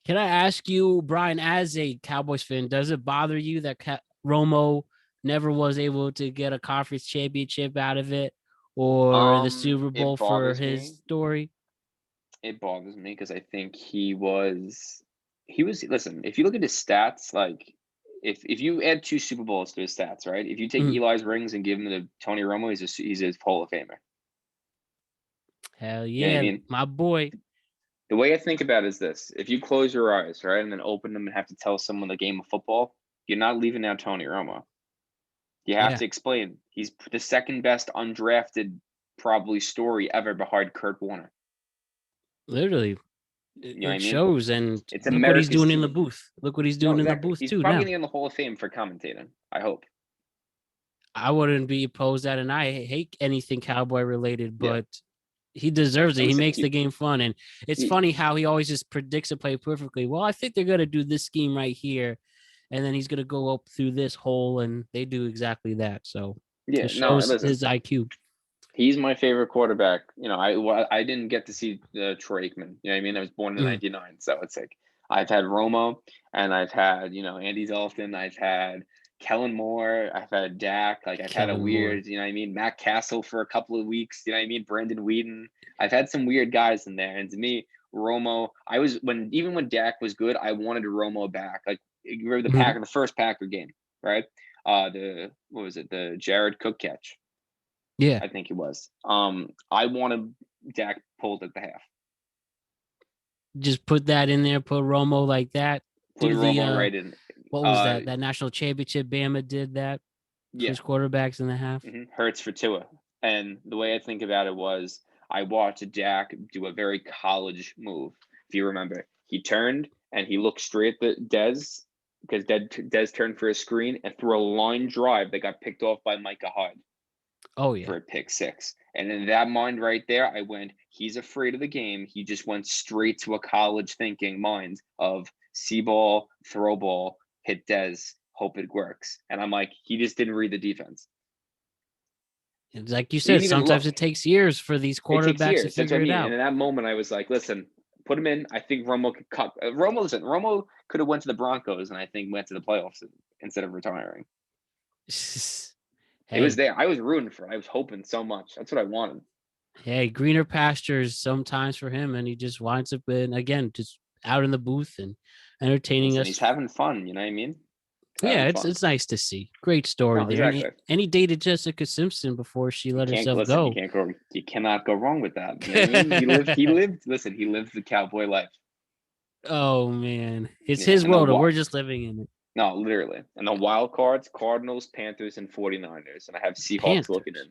Can I ask you, Brian, as a Cowboys fan, does it bother you that Romo never was able to get a conference championship out of it or the Super Bowl for his story? It bothers me because I think he was. Listen, if you look at his stats, like if you add 2 Super Bowls to his stats, right? If you take Eli's rings and give him to Tony Romo, he's a Hall of Famer. Hell yeah, my boy. The way I think about it is this: if you close your eyes, right, and then open them and have to tell someone the game of football, you're not leaving out Tony Romo. You have to explain. He's the second best undrafted probably story ever behind Kurt Warner. Literally. It shows, and it's look what he's doing in the booth. Look what he's doing in the booth he's too. He's probably going to get in the Hall of Fame for commentating. I hope. I wouldn't be opposed to that, and I hate anything Cowboy related, but he deserves it. He makes the game fun, and it's funny how he always just predicts a play perfectly. Well, I think they're going to do this scheme right here, and then he's going to go up through this hole, and they do exactly that. So it shows his IQ. He's my favorite quarterback. I didn't get to see Troy Aikman. You know what I mean? I was born in '99, so it's like I've had Romo, and I've had Andy Dalton. I've had Kellen Moore. I've had Dak. Like I've had a weird, Matt Castle for a couple of weeks. Brandon Whedon. I've had some weird guys in there, and to me, Romo. Even when Dak was good, I wanted Romo back. Like you remember the first Packer game, right? What was it? The Jared Cook catch. Yeah, I think it was. I wanted Dak pulled at the half. Just put that in there. Put Romo like that. Put Romo right in. What was that? That national championship, Bama did that. His quarterbacks in the half. Hurts for Tua. And the way I think about it was, I watched Dak do a very college move. If you remember, he turned and he looked straight at Dez because Dez turned for a screen and threw a line drive that got picked off by Micah Hyde. Oh, yeah. For a pick 6. And in that mind right there, I went, he's afraid of the game. He just went straight to a college thinking mind of see ball, throw ball, hit Dez, hope it works. And I'm like, he just didn't read the defense. It's like you said, sometimes it takes years for these quarterbacks to figure it out. And in that moment, I was like, listen, put him in. I think Romo could cut. Romo could have went to the Broncos and I think went to the playoffs instead of retiring. It was there. I was rooting for it. I was hoping so much. That's what I wanted. Hey, greener pastures sometimes for him, and he just winds up just out in the booth and entertaining us. He's having fun. You know what I mean? It's nice to see. Great story there. Exactly. And he dated Jessica Simpson before she let herself go. You cannot go wrong with that. You know what I mean? He lived. Listen, he lived the cowboy life. Oh man, it's his world, and we're just living in it. No, literally. And the wild cards, Cardinals, Panthers, and 49ers. And I have Seahawks looking in.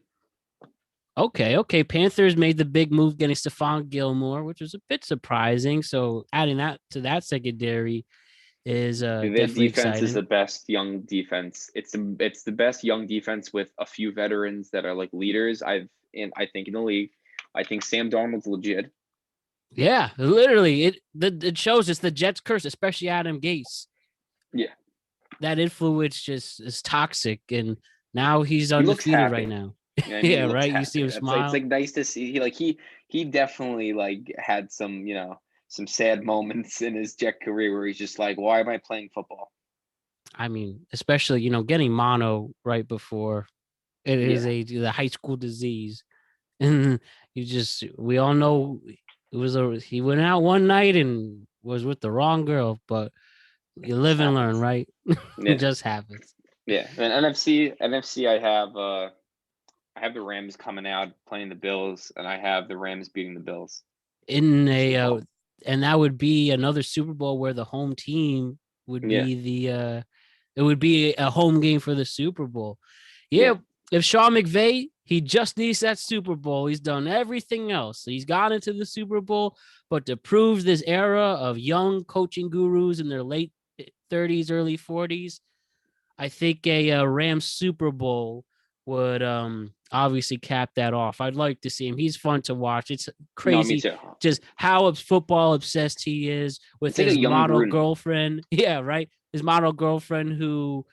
Okay. Panthers made the big move getting Stephon Gilmore, which was a bit surprising. So adding that to that secondary is their definitely defense exciting. Is the best young defense. It's the best young defense with a few veterans that are like leaders. I think in the league. I think Sam Darnold's legit. Yeah, literally. It shows it's the Jets' curse, especially Adam Gase. Yeah. That influence just is toxic, and now he's undefeated right now. You know what I mean? Right. Happy. You see him smile. It's like nice to see. He definitely like had some some sad moments in his Jet career where he's just like, why am I playing football? I mean, especially, getting mono right before it is the high school disease. And we all know he went out one night and was with the wrong girl, but you live and learn, right? It just happens. Yeah. And NFC, I have the Rams coming out playing the Bills, and I have the Rams beating the Bills. And that would be another Super Bowl where the home team would be it would be a home game for the Super Bowl. Yeah. If Sean McVay, he just needs that Super Bowl. He's done everything else. He's gotten into the Super Bowl, but to prove this era of young coaching gurus in their late 30s, early 40s, I think a Rams Super Bowl would obviously cap that off. I'd like to see him. He's fun to watch. It's crazy just how football obsessed he is with his model girlfriend. Yeah, right. His model girlfriend who,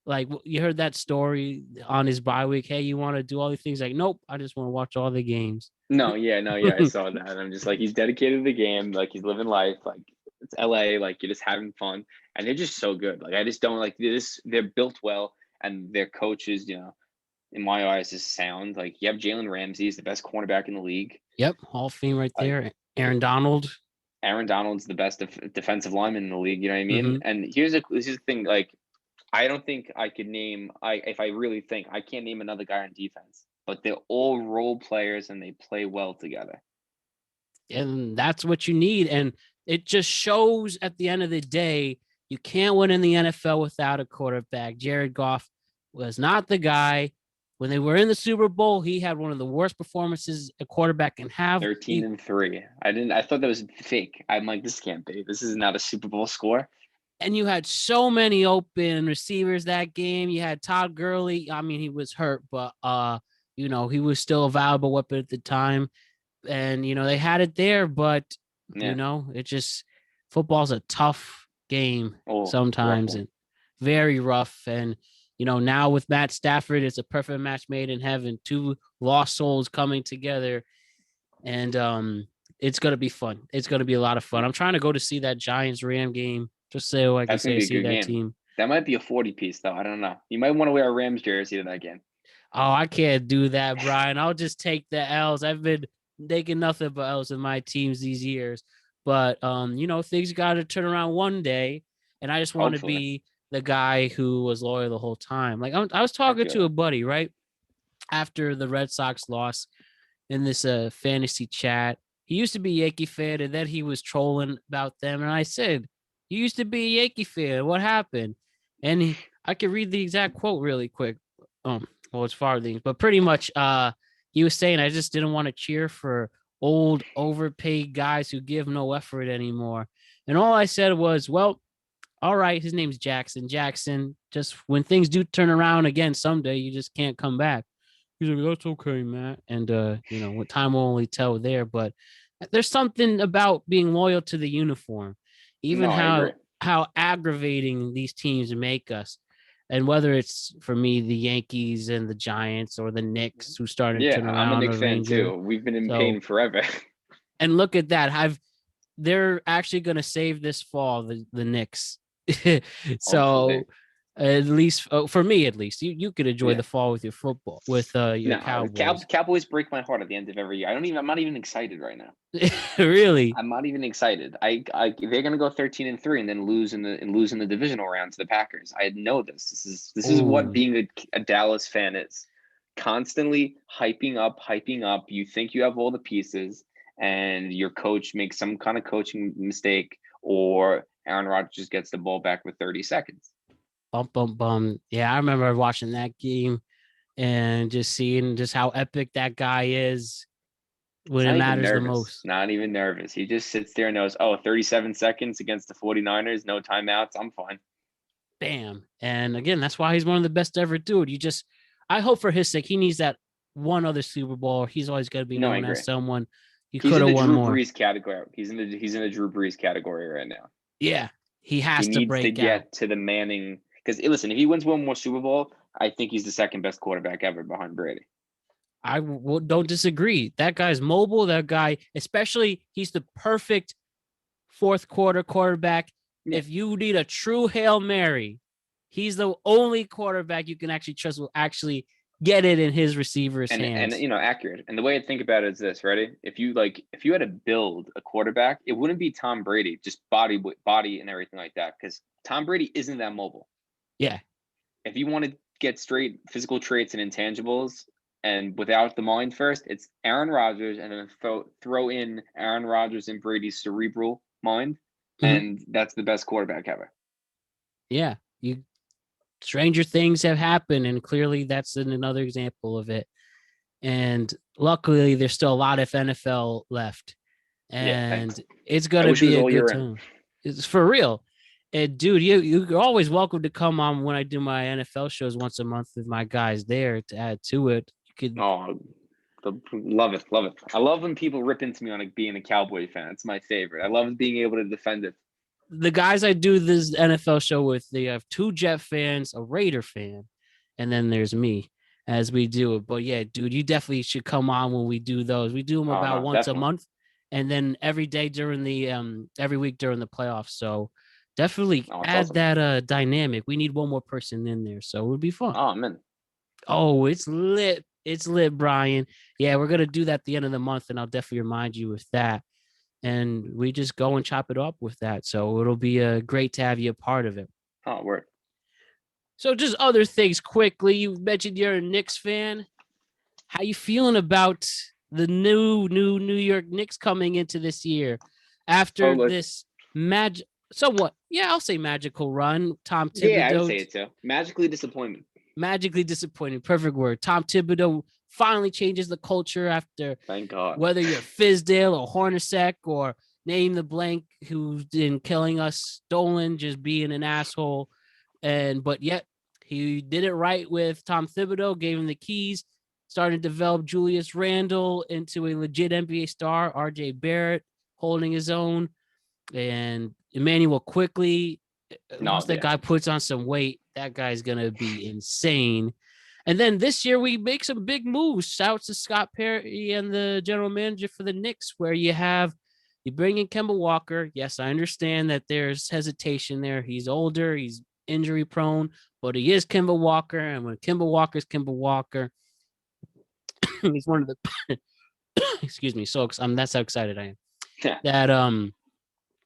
like, you heard that story on his bye week. Hey, you want to do all these things? Like, nope, I just want to watch all the games. No, I saw that. I'm just like, he's dedicated to the game. Like, he's living life. Like, it's LA. Like, you're just having fun. And they're just so good. Like, I just don't like this. They're built well. And their coaches, in my eyes, is sound. Like, you have Jalen Ramsey. He's the best cornerback in the league. Yep. Hall of Fame right there. Aaron Donald's the best defensive lineman in the league. You know what I mean? Mm-hmm. And here's the thing. Like, I don't think I could name if I really think I can't name another guy on defense, but they're all role players and they play well together. And that's what you need. And it just shows at the end of the day, you can't win in the NFL without a quarterback. Jared Goff was not the guy. When they were in the Super Bowl, he had one of the worst performances a quarterback can have. 13-3. I thought that was fake. I'm like, this can't be. This is not a Super Bowl score. And you had so many open receivers that game. You had Todd Gurley. I mean, he was hurt, but he was still a valuable weapon at the time. And they had it there, but it just football's a tough game sometimes and very rough. And now with Matt Stafford, it's a perfect match made in heaven. Two lost souls coming together, and it's gonna be fun. It's gonna be a lot of fun. I'm trying to go to see that Giants-Ram game. Just so I can see that team. That might be a 40 piece, though. I don't know. You might want to wear a Rams jersey to that game. Oh, I can't do that, Brian. I'll just take the L's. I've been taking nothing but L's in my teams these years. But, things got to turn around one day. And I just want to be the guy who was loyal the whole time. Like, I was talking to a buddy, right? After the Red Sox loss in this fantasy chat. He used to be a Yankee fan, and then he was trolling about them. And I said, you used to be a Yankee fan. What happened? And I could read the exact quote really quick. It's farthings, but pretty much he was saying, I just didn't want to cheer for old overpaid guys who give no effort anymore. And all I said was, well, all right, his name's Jackson. Jackson, just when things do turn around again someday, you just can't come back. He's like, that's okay, Matt. And, what time will only tell there. But there's something about being loyal to the uniform. Even how aggravating these teams make us. And whether it's, for me, the Yankees and the Giants or the Knicks who started to turn around. I'm a Knicks fan too. We've been in pain forever. And look at that. They're actually going to save this fall, the Knicks. So at least for me, at least you could enjoy the fall with your football, with your Cowboys. Cowboys break my heart at the end of every year. I'm not even excited right now. Really? I'm not even excited. They're gonna go 13-3 and then lose in the divisional round to the Packers. I know this. This is what being a Dallas fan is. Constantly hyping up. You think you have all the pieces, and your coach makes some kind of coaching mistake, or Aaron Rodgers just gets the ball back with 30 seconds. Bum. Yeah, I remember watching that game and just seeing just how epic that guy is when it matters the most. Not even nervous. He just sits there and knows, 37 seconds against the 49ers, no timeouts. I'm fine. Bam. And again, that's why he's one of the best to ever do it. I hope for his sake, he needs that one other Super Bowl. He's always going to be known as someone he could have won more. He's in the Drew Brees category. He's in the Drew Brees category right now. Yeah. He needs to get to the Manning. Because, listen, if he wins one more Super Bowl, I think he's the second best quarterback ever behind Brady. I don't disagree. That guy's mobile. That guy, especially, he's the perfect fourth quarter quarterback. Yeah. If you need a true Hail Mary, he's the only quarterback you can actually trust will actually get it in his receiver's hands. And accurate. And the way I think about it is this, ready? If you had to build a quarterback, it wouldn't be Tom Brady, just body and everything like that, because Tom Brady isn't that mobile. Yeah. If you want to get straight physical traits and intangibles and without the mind first, it's Aaron Rodgers, and then throw in Aaron Rodgers and Brady's cerebral mind, and that's the best quarterback ever. Yeah. Stranger things have happened, and clearly that's another example of it. And luckily, there's still a lot of NFL left, and it's gonna be a good time. It's for real. And dude, you're always welcome to come on when I do my NFL shows once a month with my guys there to add to it. You could. Oh, love it. I love when people rip into me on being a Cowboy fan. It's my favorite. I love being able to defend it. The guys I do this NFL show with, they have 2 Jet fans, a Raider fan, and then there's me as we do it. But yeah, dude, you definitely should come on when we do those. We do them about once a month, and then every day during the every week during the playoffs. So definitely add awesome. That dynamic. We need one more person in there, so it would be fun. Oh man. Oh, it's lit. It's lit, Brian. Yeah, we're gonna do that at the end of the month, and I'll definitely remind you with that. And we just go and chop it up with that. So it'll be great to have you a part of it. Oh, word. So just other things quickly. You mentioned you're a Knicks fan. How you feeling about the new New York Knicks coming into this year after this somewhat, I'll say magical run? Tom Thibodeau. Yeah, I would say it too. Magically disappointing. Perfect word. Tom Thibodeau finally changes the culture after, thank God, whether you're Fizdale or Hornacek or name the blank who's been killing us, Dolan just being an asshole. But yet he did it right with Tom Thibodeau, gave him the keys, started to develop Julius Randle into a legit NBA star, RJ Barrett holding his own, and Emmanuel quickly. Once that guy puts on some weight, that guy's going to be insane. And then this year we make some big moves. Shouts to Scott Perry and the general manager for the Knicks, where you bring in Kemba Walker. Yes, I understand that there's hesitation there. He's older, he's injury prone, but he is Kemba Walker. And when Kemba Walker's Kemba Walker, he's one of the excuse me. So that's how excited I am. Yeah. That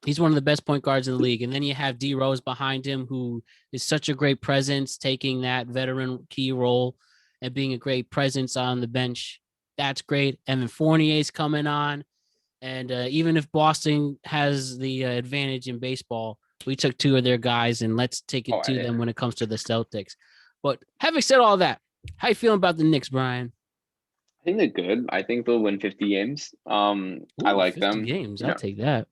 he's one of the best point guards in the league. And then you have D Rose behind him, who is such a great presence, taking that veteran key role and being a great presence on the bench. That's great. Evan Fournier's coming on. And even if Boston has the advantage in baseball, we took 2 of their guys, and let's take it to them when it comes to the Celtics. But having said all that, how you feeling about the Knicks, Brian? I think they're good. I think they'll win 50 games. I like 50 them. games. I'll take that.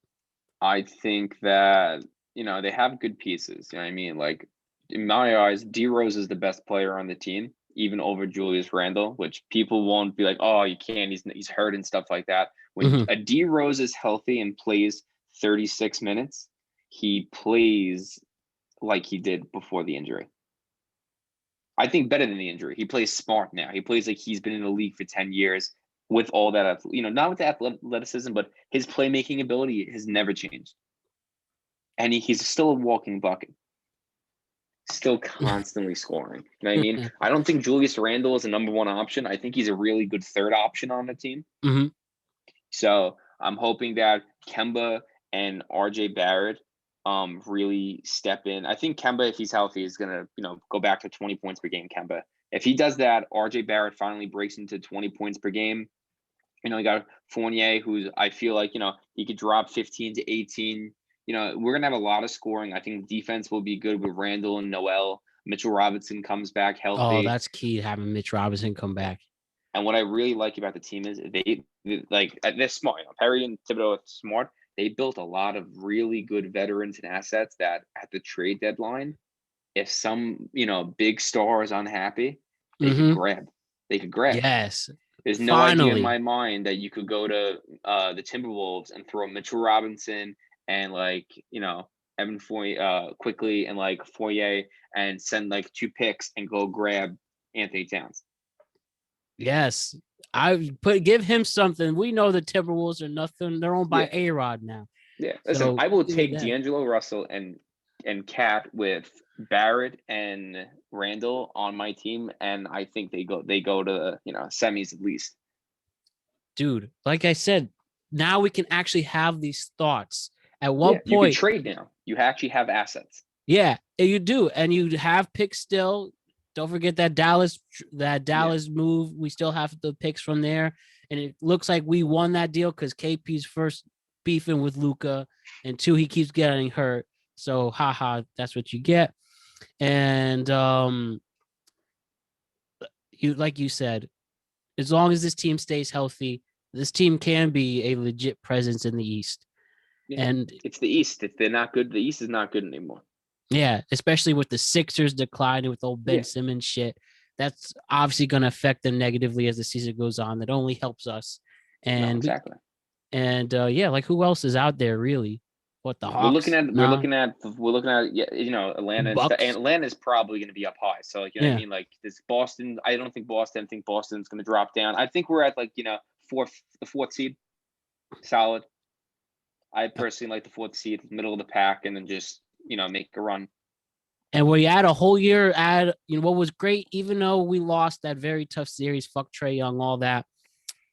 I think that, they have good pieces. You know what I mean? Like, in my eyes, D Rose is the best player on the team, even over Julius Randle, which people won't be like, oh, you can't. He's hurt and stuff like that. When a D Rose is healthy and plays 36 minutes, he plays like he did before the injury. I think better than the injury. He plays smart now. He plays like he's been in the league for 10 years. With all that, not with the athleticism, but his playmaking ability has never changed. And he's still a walking bucket. Still constantly scoring. You know what I mean? I don't think Julius Randle is a number 1 option. I think he's a really good third option on the team. Mm-hmm. So I'm hoping that Kemba and RJ Barrett really step in. I think Kemba, if he's healthy, is going to, go back to 20 points per game, Kemba. If he does that, RJ Barrett finally breaks into 20 points per game. You got Fournier, who's, I feel like, he could drop 15 to 18. We're going to have a lot of scoring. I think defense will be good with Randall and Noel. Mitchell Robinson comes back healthy. Oh, that's key, having Mitch Robinson come back. And what I really like about the team is they're smart. Perry and Thibodeau are smart. They built a lot of really good veterans and assets that at the trade deadline, if some, big star is unhappy, they could grab. Yes. There's no idea in my mind that you could go to the Timberwolves and throw Mitchell Robinson and Evan Fournier quickly and Fournier and send 2 picks and go grab Anthony Towns. Yes. Give him something. We know the Timberwolves are nothing. They're owned by A-Rod now. Yeah. Listen, So I will do take that. D'Angelo Russell and Cat with Barrett and Randall on my team, and I think they go to semis at least. Dude, like I said, now we can actually have these thoughts. At Yeah, what you can point? trade now. You actually have assets. Yeah, you do, and you have picks still. Don't forget that Dallas move. We still have the picks from there, and it looks like we won that deal because KP's first beefing with Luca, and two, he keeps getting hurt. So, haha, that's what you get. And you like you said, as long as this team stays healthy, this team can be a legit presence in the East. Yeah. And It's the East. If they're not good, the East is not good anymore. yeah, especially with the Sixers declining with old Ben Yeah. Simmons shit. That's obviously going to affect them negatively as the season goes on. That only helps us. No, And exactly. yeah, like who else is out there really? What the Yeah, Hawks? we're Nah, looking at Atlanta. Bucks. Atlanta's probably going to be up high. So like, you know what I Yeah, mean? Like this Boston, I don't think Boston. I think Boston's going to drop down. I think we're at like the fourth seed, solid. I personally like the fourth seed, middle of the pack, and then just make a run. and we had a whole year. What was great, even though we lost that very tough series. Fuck Trae Young, all that.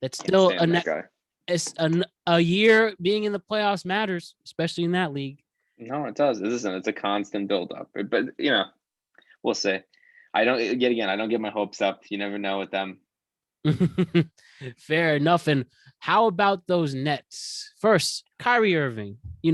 That's Can't still stand that guy. it's a year being in the playoffs matters, especially in that league. No, it does. It isn't. It's a constant buildup. But we'll see. I don't get my hopes up. You never know with them. Fair enough. And how about those Nets? First, Kyrie Irving. We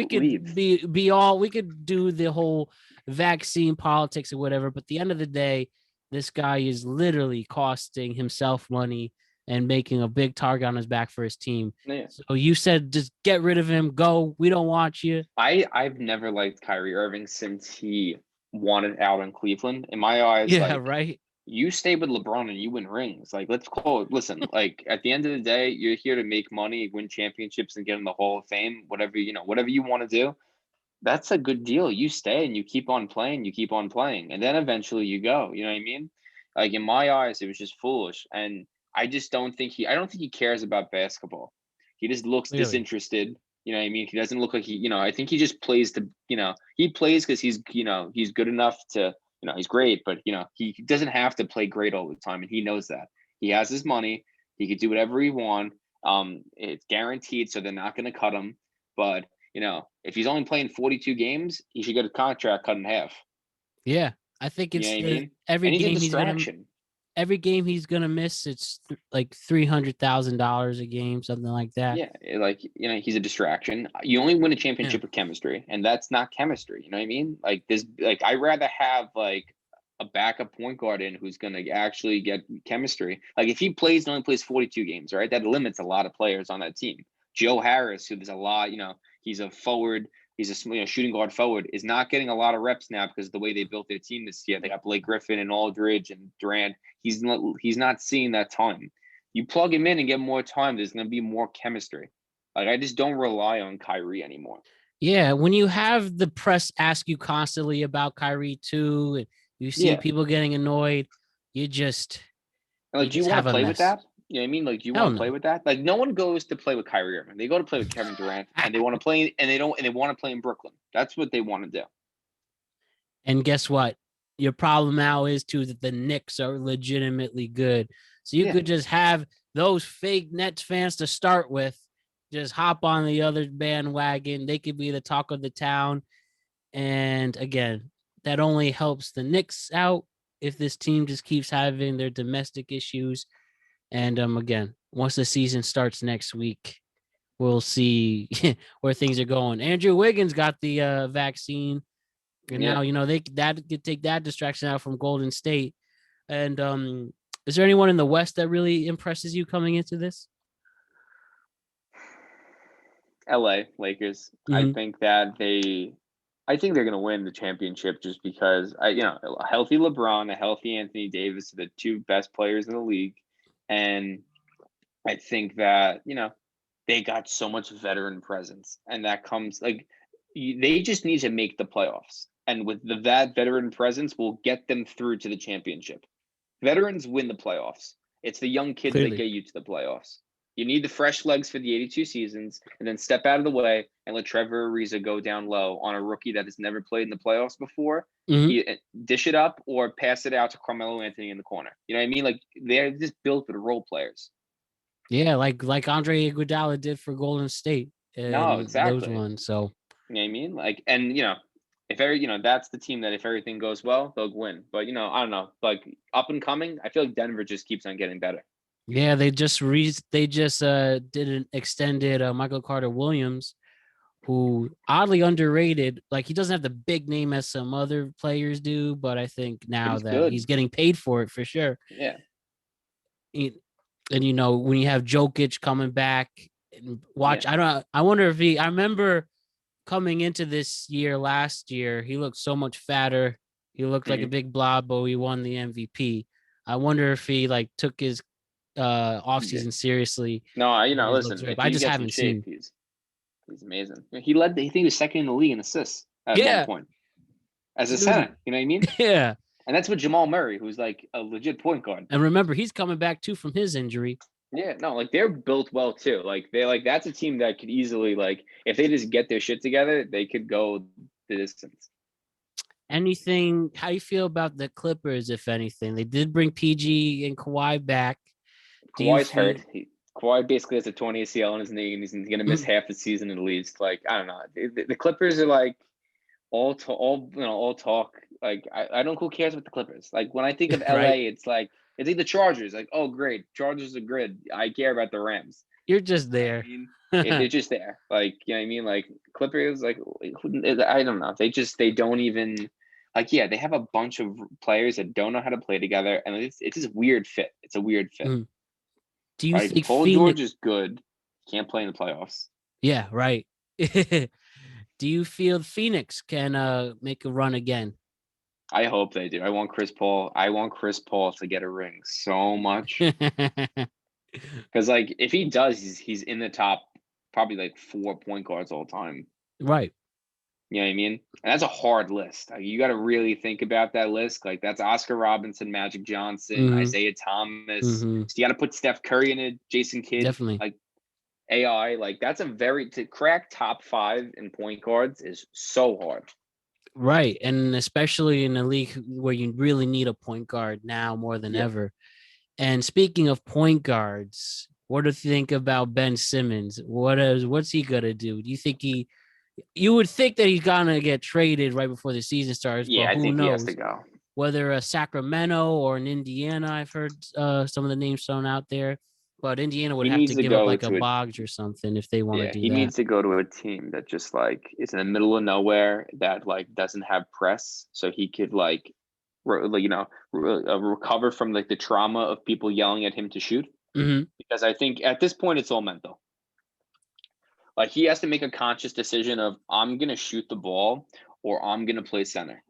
could Leave. we could do the whole vaccine politics or whatever, but at the end of the day, this guy is literally costing himself money and making a big target on his back for his team. Yeah. So you said just get rid of him, go. We don't want you. I've never liked Kyrie Irving since he wanted out in Cleveland. In my eyes, Yeah, like right. you stay with LeBron and you win rings. Like let's call it. Listen, like at the end of the day, you're here to make money, win championships, and get in the Hall of Fame. Whatever you want to do. That's a good deal. You stay and you keep on playing, and then eventually you go. You know what I mean? Like in my eyes, it was just foolish, and I just I don't think he cares about basketball. He just looks Clearly. disinterested. You know what I mean? He doesn't look like I think he just plays he plays because he's good enough to, he's great, but he doesn't have to play great all the time, and he knows that. He has his money. He could do whatever he wants. It's guaranteed, so they're not going to cut him. But if he's only playing 42 games, he should get a contract cut in half. Yeah, I think You know it's what I mean? every And he's a game distraction. every game he's gonna miss. It's like $300,000 a game, something like that. Yeah, he's a distraction. You only win a Yeah, championship with chemistry, and that's not chemistry. You know what I mean? Like this, like I'd rather have like a backup point guard in who's going to actually get chemistry. Like if he plays and only plays 42 games, right? That limits a lot of players on that team. Joe Harris, who there's a lot, he's a forward, he's a shooting guard forward, is not getting a lot of reps now because of the way they built their team this year. They got Blake Griffin and Aldridge and Durant. He's not seeing that time. You plug him in and get more time, there's going to be more chemistry. Like I just don't rely on Kyrie anymore. yeah. When you have the press ask you constantly about Kyrie too, and you see Yeah. people getting annoyed, you just Like, do you want have to a play with mess. that? You know what I mean? Like, do you Hell want to play no. with that? Like, no one goes to play with Kyrie Irving. They go to play with Kevin Durant, and they want to play, and they want to play in Brooklyn. That's what they want to do. And guess what? Your problem now is too that the Knicks are legitimately good. So you Yeah. could just have those fake Nets fans to start with, just hop on the other bandwagon. They could be the talk of the town. And again, that only helps the Knicks out if this team just keeps having their domestic issues. And again, once the season starts next week, we'll see where things are going. Andrew Wiggins got the vaccine, and Yeah. now they could take that distraction out from Golden State. And is there anyone in the West that really impresses you coming into this? LA Lakers. I Mhm. think they're going to win the championship just because a healthy LeBron, a healthy Anthony Davis are the two best players in the league, and I think that they got so much veteran presence, and that comes like they just need to make the playoffs, and with that veteran presence, will get them through to the championship. Veterans win the playoffs. It's the young kids that Clearly. get you to the playoffs. You need the fresh legs for the 82 seasons, and then step out of the way and let Trevor Ariza go down low on a rookie that has never played in the playoffs before. Dish it up or pass it out to Carmelo Anthony in the corner. You know what I mean? Like they're just built with role players. Yeah, like Andre Iguodala did for Golden State No, and those exactly. ones. So you know what I mean? Like, and if that's the team that if everything goes well, they'll win. But I don't know. Like up and coming, I feel like Denver just keeps on getting better. yeah, they just did an extended Michael Carter Williams, who oddly underrated. Like he doesn't have the big name as some other players do, but I think now he's that good. he's getting paid for it for sure. Yeah. And when you have Jokic coming back and watch, Yeah. I wonder if I remember coming into this year last year, he looked so much fatter. He looked like a big blob, but he won the MVP. I wonder if he like took his offseason seriously. No, listen, if I he just gets in haven't shape, seen. he's amazing. I think he was second in the league in assists at one point as a center. You know what I mean? Yeah. And that's with Jamal Murray, who's like a legit point guard. And remember, he's coming back too from his injury. Yeah, no, like they're built well too. Like that's a team that could easily if they just get their shit together, they could go the distance. Anything? How do you feel about the Clippers? If anything, they did bring PG and Kawhi back. Kawhi's hurt. Kawhi basically has a torn ACL in his knee, and he's going to miss half the season at least. Like I don't know. The Clippers are like all talk. Like I don't. Who cares about the Clippers? Like when I think of LA, right. It's like the Chargers. Like oh great, Chargers are good. I care about the Rams. You're just there. They're just there. Like you know what I mean. Like Clippers. Like I don't know. They don't even. Like they have a bunch of players that don't know how to play together, and it's just weird fit. It's a weird fit. Do you think Paul George is good? Can't play in the playoffs. Yeah, right. Do you feel Phoenix can make a run again? I hope they do. I want Chris Paul to get a ring so much. Because if he does, he's in the top probably 4 point guards all time. Right. You know what I mean? And that's a hard list. You got to really think about that list. Like that's Oscar Robinson, Magic Johnson, Isaiah Thomas. So you got to put Steph Curry in it, Jason Kidd. Definitely. AI. That's to crack top 5 in point guards is so hard. Right. And especially in a league where you really need a point guard now more than ever. And speaking of point guards, what do you think about Ben Simmons? What's he gonna do? Do you think you would think that he's gonna get traded right before the season starts? Yeah, but who I think knows? he has to go. Whether a Sacramento or an Indiana, I've heard some of the names thrown out there. But Indiana would have to give up a Boggs or something if they want to do that. He needs to go to a team that just is in the middle of nowhere that doesn't have press, so he could recover from the trauma of people yelling at him to shoot. Because I think at this point it's all mental. He has to make a conscious decision of I'm gonna shoot the ball or I'm gonna play center.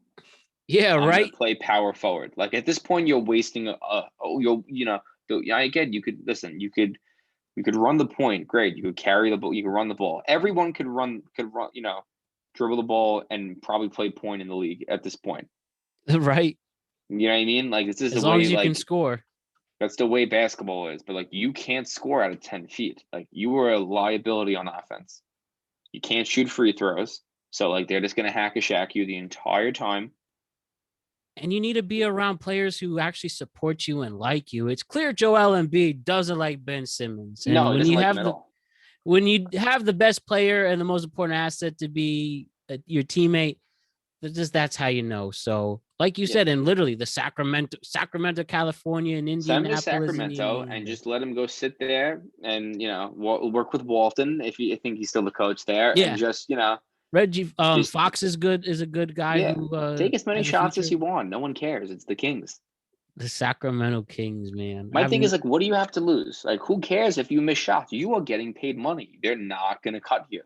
Yeah, I'm right. gonna play power forward. At this point, you're wasting again, you could run the point. Great. You could carry the ball. You could run the ball. Everyone could run, dribble the ball and probably play point in the league at this point. Right. You know what I mean? This is as the long way, as you can score. That's the way basketball is. But you can't score out of 10 feet. You are a liability on offense. You can't shoot free throws. So they're just going to hack a shack you the entire time. And you need to be around players who actually support you and like you. It's clear Joel Embiid doesn't like Ben Simmons. And no, when you have the best player and the most important asset to be your teammate, that's how you know. So, like you said, and literally the Sacramento, California, and Indianapolis, Sacramento, and just let him go sit there and work with Walton if you think he's still the coach there, and just Reggie Fox is a good guy. Yeah. Who take as many shots as you want. No one cares. It's the Kings. The Sacramento Kings, man. My thing is what do you have to lose? Who cares if you miss shots? You are getting paid money. They're not going to cut you.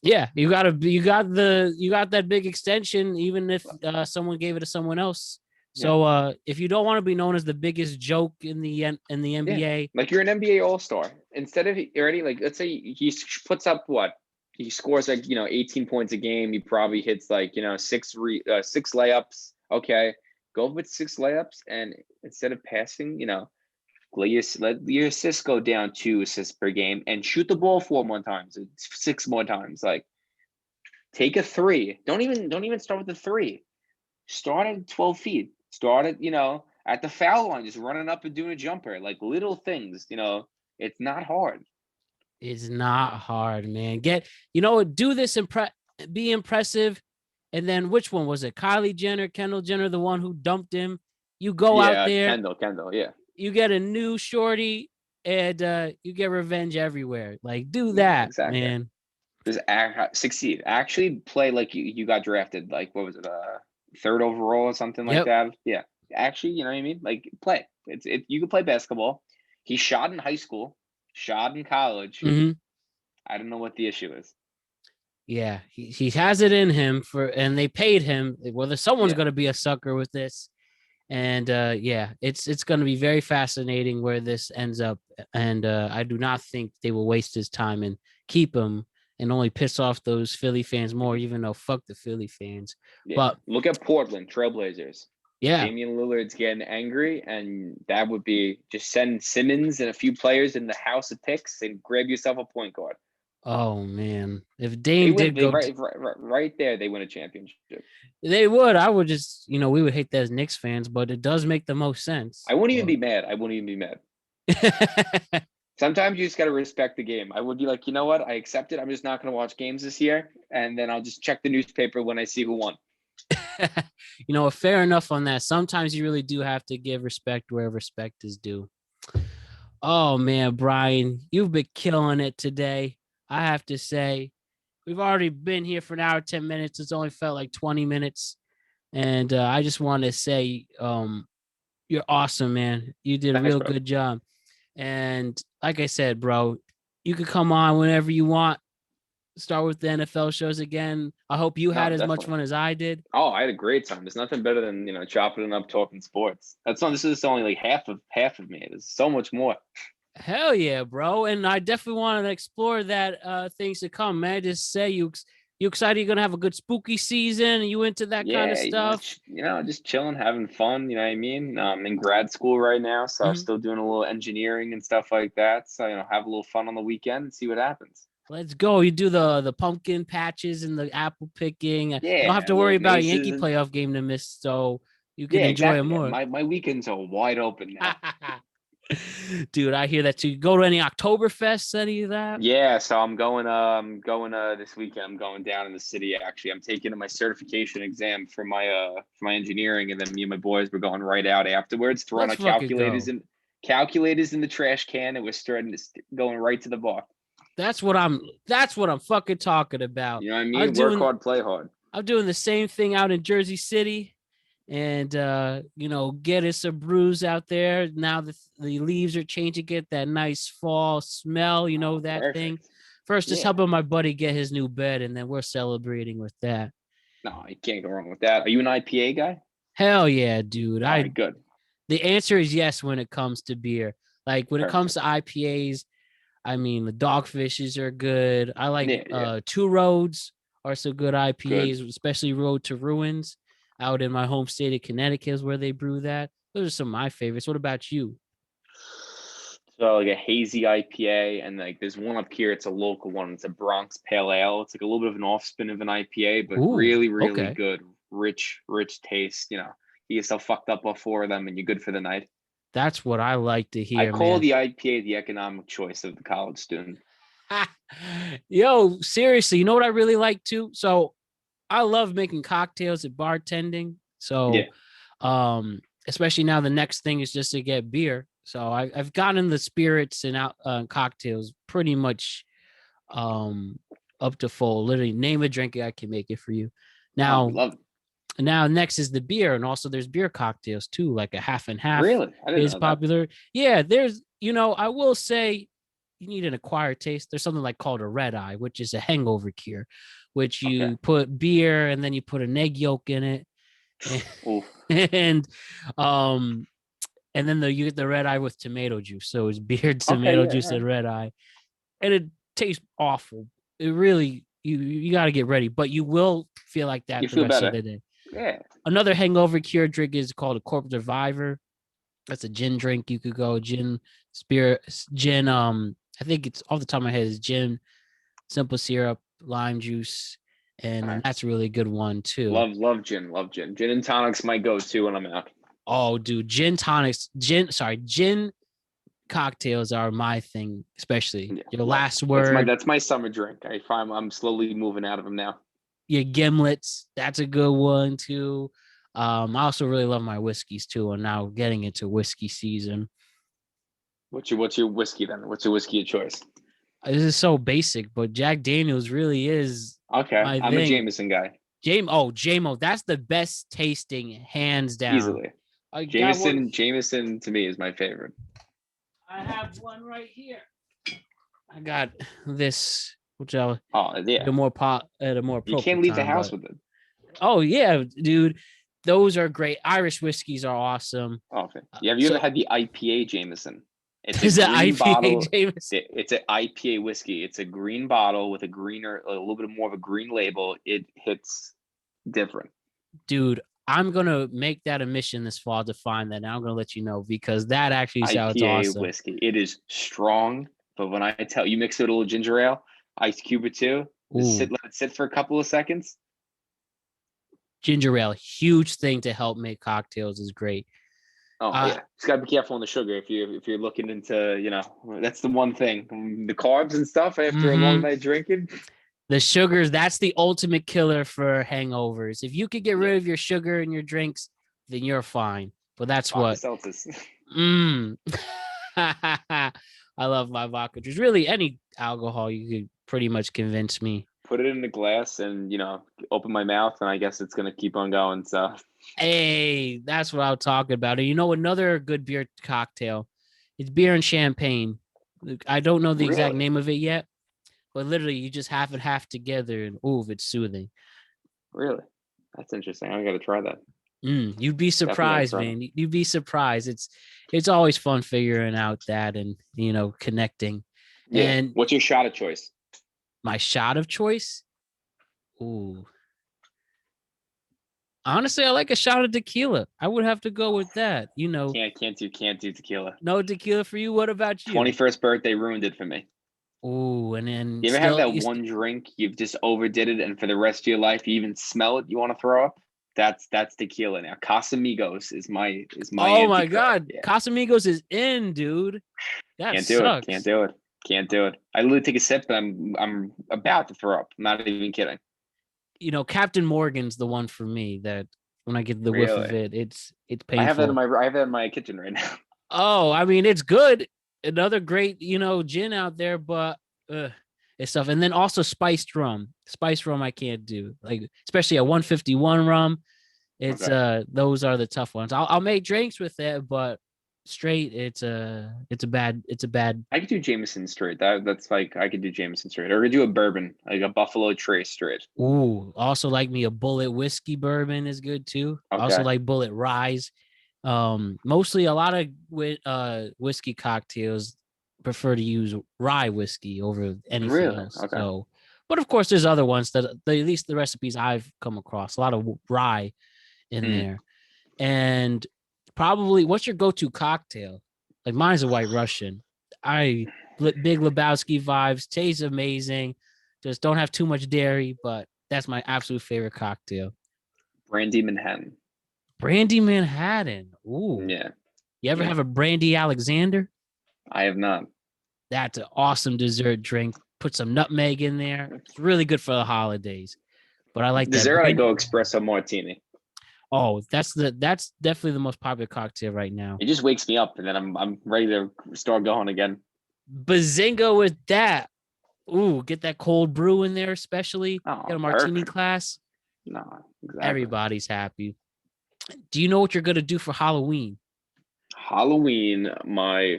Yeah, you got that big extension, even if someone gave it to someone else. So if you don't want to be known as the biggest joke in the NBA, you're an NBA All-Star. Instead of already let's say he puts up what? He scores 18 points a game. He probably hits 6 layups. Okay, go with 6 layups, and instead of passing, Let your assists go down 2 assists per game and shoot the ball 4 more times, 6 more times. Like, take a 3. Don't even start with the 3. Start at 12 feet. Start at, at the foul line, just running up and doing a jumper. Like, little things, it's not hard. It's not hard, man. Do this be impressive. And then which one was it? Kylie Jenner, Kendall Jenner, the one who dumped him. You go out there. Kendall, yeah. You get a new shorty and you get revenge everywhere. Like, do that, exactly. Man. Just succeed. Actually play like you got drafted. Like, what was it? 3rd overall or something like that. Yeah. Actually, you know what I mean? Like, play. You can play basketball. He shot in high school, shot in college. Mm-hmm. I don't know what the issue is. Yeah, he has it in him and they paid him. Whether someone's going to be a sucker with this. And it's going to be very fascinating where this ends up. And I do not think they will waste his time and keep him and only piss off those Philly fans more, even though fuck the Philly fans. Yeah. But look at Portland Trailblazers. Yeah. Damian Lillard's getting angry, and that would be just send Simmons and a few players in the house of picks and grab yourself a point guard. Oh, man. If Dame did go... Right there, they win a championship. They would. I would just, we would hate that as Knicks fans, but it does make the most sense. I wouldn't even be mad. Sometimes you just got to respect the game. I would be like, you know what? I accept it. I'm just not going to watch games this year. And then I'll just check the newspaper when I see who won. Fair enough on that. Sometimes you really do have to give respect where respect is due. Oh, man, Bryan, you've been killing it today. I have to say, we've already been here for an hour, 10 minutes. It's only felt like 20 minutes. And I just want to say, you're awesome, man. You did a real good job. And like I said, bro, you could come on whenever you want. Start with the NFL shows again. I hope you had as much fun as I did. Oh, I had a great time. There's nothing better than, chopping it up, talking sports. This is only like half of me. There's so much more. Hell yeah, bro. And I definitely want to explore that things to come, man. Just say you excited you're going to have a good spooky season? You into that kind of stuff? Just chilling, having fun. You know what I mean? I'm in grad school right now, so I'm still doing a little engineering and stuff like that. So, have a little fun on the weekend and see what happens. Let's go. You do the pumpkin patches and the apple picking. You don't have to worry about a Yankee playoff game to miss, so you can enjoy it more. My weekends are wide open now. Dude, I hear that too. You go to any Oktoberfest, any of that? Yeah, so I'm going this weekend. I'm going down in the city. Actually, I'm taking my certification exam for my engineering, and then me and my boys were going right out afterwards, throwing our calculators in the trash can, and we're going right to the bar. That's what I'm fucking talking about. You know what I mean? Work hard, play hard. I'm doing the same thing out in Jersey City. And, get us a brews out there. Now the leaves are changing, get that nice fall smell, that perfect thing. First, just helping my buddy get his new bed, and then we're celebrating with that. No, you can't go wrong with that. Are you an IPA guy? Hell yeah, dude. Good. The answer is yes when it comes to beer. Like, when it comes to IPAs, I mean, the Dogfishes are good. I like Two Roads are some good IPAs, especially Road to Ruins. Out in my home state of Connecticut is where they brew that. Those are some of my favorites. What about you? So like a hazy IPA, and like there's one up here. It's a local one. It's a Bronx Pale Ale. It's like a little bit of an offspin of an IPA, but really good, rich taste. Get yourself fucked up off 4 of them, and you're good for the night. That's what I like to hear. I call the IPA the economic choice of the college student. Yo, seriously, you know what I really like too? So I love making cocktails and bartending. So, especially now, the next thing is just to get beer. So I've gotten the spirits and cocktails pretty much up to full. Literally, name a drink, I can make it for you. Now, love it. Now next is the beer, and also there's beer cocktails too, like a half and half. Really, I didn't is know popular. That. Yeah, there's. I will say, you need an acquired taste. There's something called a red eye, which is a hangover cure, which you put beer and then you put an egg yolk in it, and then you get the red eye with tomato juice. So it's beer, tomato juice, and red eye, and it tastes awful. It really, you got to get ready, but you will feel like that the rest of the day. Yeah. Another hangover cure drink is called a Corpse Reviver. That's a gin drink. You could go gin, spirit, gin. I think it's off the top of my head is gin, simple syrup, lime juice, and then Nice. that's a really good one too. Love gin. Love gin. Gin and tonic's my go-to when I'm out. Oh, dude, gin cocktails are my thing, especially Yeah, your love. last word, That's my summer drink. I find I'm slowly moving out of them now. your gimlets. That's a good one too. I also really love my whiskeys too, and now getting into whiskey season. What's your whiskey then? What's your whiskey of choice? This is so basic, but Jack Daniels really is Okay, my I'm a thing. Jameson guy. JMO, that's the best tasting, hands down. Easily. I got one. Jameson to me is my favorite. I have one right here. I got this, which I'll Yeah. at a more appropriate You can't leave the time. house But with it. oh yeah, dude, those are great. Irish whiskeys are awesome. Okay. Yeah, have you ever had the IPA Jameson? It's Is a it green bottle. IPA Jameson? It's an IPA whiskey. It's a green bottle with a little bit more of a green label. It hits different. Dude, I'm gonna make that a mission this fall to find that. And I'm gonna let you know because that actually sounds IPA awesome. whiskey. It is strong, but when I tell you, mix it with a little ginger ale, ice cube or two, let it sit for a couple of seconds. Ginger ale, huge thing to help make cocktails is great. Oh yeah, just gotta be careful on the sugar if you're looking into that's the one thing, the carbs and stuff after a long night drinking. The sugars, that's the ultimate killer for hangovers. If you could get rid of your sugar in your drinks, then you're fine. But that's Vodka what. Seltzers. I love my vodka. Just really any alcohol, you could pretty much convince me. Put it in the glass and open my mouth, and I guess it's gonna keep on going. So, hey, that's what I'm talking about. And you know, another good beer cocktail, it's beer and champagne. I don't know the exact name of it yet, but literally you just have it half together, and it's soothing. Really, that's interesting. I got to try that. You'd be surprised, man. You'd be surprised. It's always fun figuring out that and connecting. Yeah. And what's your shot of choice? My shot of choice? Honestly, I like a shot of tequila. I would have to go with that. Can't do tequila. No tequila for you. What about you? 21st birthday ruined it for me. And then you ever have that one drink you've just overdid it, and for the rest of your life you even smell it, you want to throw up? That's tequila now. Casamigos is my. Oh my god, yeah. Casamigos is in, dude. That sucks. Can't do it. I literally take a sip and I'm about to throw up. I'm not even kidding. Captain Morgan's the one for me that when I get the whiff of it, it's painful. I have that in my kitchen right now. Oh, I mean, it's good. Another great, gin out there, but it's tough. And then also spiced rum. Spiced rum I can't do. Like especially a 151 rum. It's those are the tough ones. I'll make drinks with it, but straight it's a bad. I could do Jameson straight. That's like I could do Jameson straight, or I could do a bourbon, like a Buffalo Trace straight. Also like me a Bullet whiskey bourbon is good too. Also like Bullet Rise. Mostly a lot of whiskey cocktails prefer to use rye whiskey over anything else. So, but of course there's other ones that at least the recipes I've come across, a lot of rye in there. And probably what's your go-to cocktail? Like mine's a White Russian. Big Lebowski vibes, tastes amazing. Just don't have too much dairy, but that's my absolute favorite cocktail. Brandy Manhattan. Brandy Manhattan. Ooh. Yeah. You ever have a Brandy Alexander? I have not. That's an awesome dessert drink. Put some nutmeg in there. It's really good for the holidays. But I like dessert. That. I go espresso martini. Oh, that's definitely the most popular cocktail right now. It just wakes me up, and then I'm ready to start going again. Bazinga with that. Ooh, get that cold brew in there, especially. Get a martini class. No, exactly. Everybody's happy. Do you know what you're gonna do for Halloween? Halloween, my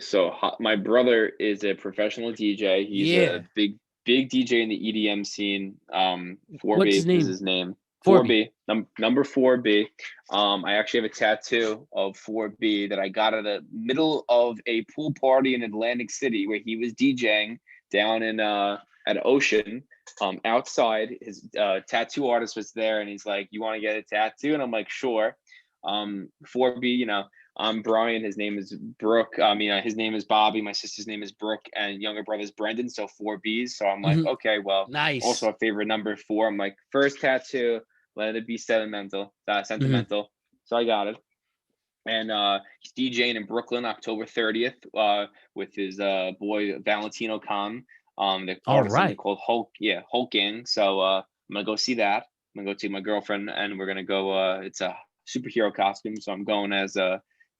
brother is a professional DJ. He's a big DJ in the EDM scene. 4B is his name. 4B, number 4B. I actually have a tattoo of 4B that I got at the middle of a pool party in Atlantic City where he was DJing down in at Ocean. Outside, his tattoo artist was there, and he's like, "You want to get a tattoo?" And I'm like, "Sure." 4B, I'm Brian. His name is Brooke. His name is Bobby. My sister's name is Brooke, and younger brother's Brendan. So 4 B's. So I'm like, Mhm. okay, well, Nice. also a favorite number 4. I'm like, first tattoo, let it be sentimental. So I got it. And he's DJing in Brooklyn October 30th with his boy Valentino Khan. They're All part of something right. called Hulk Gang. So I'm gonna go see that. I'm gonna go take my girlfriend, and we're gonna go. It's a superhero costume, so I'm going as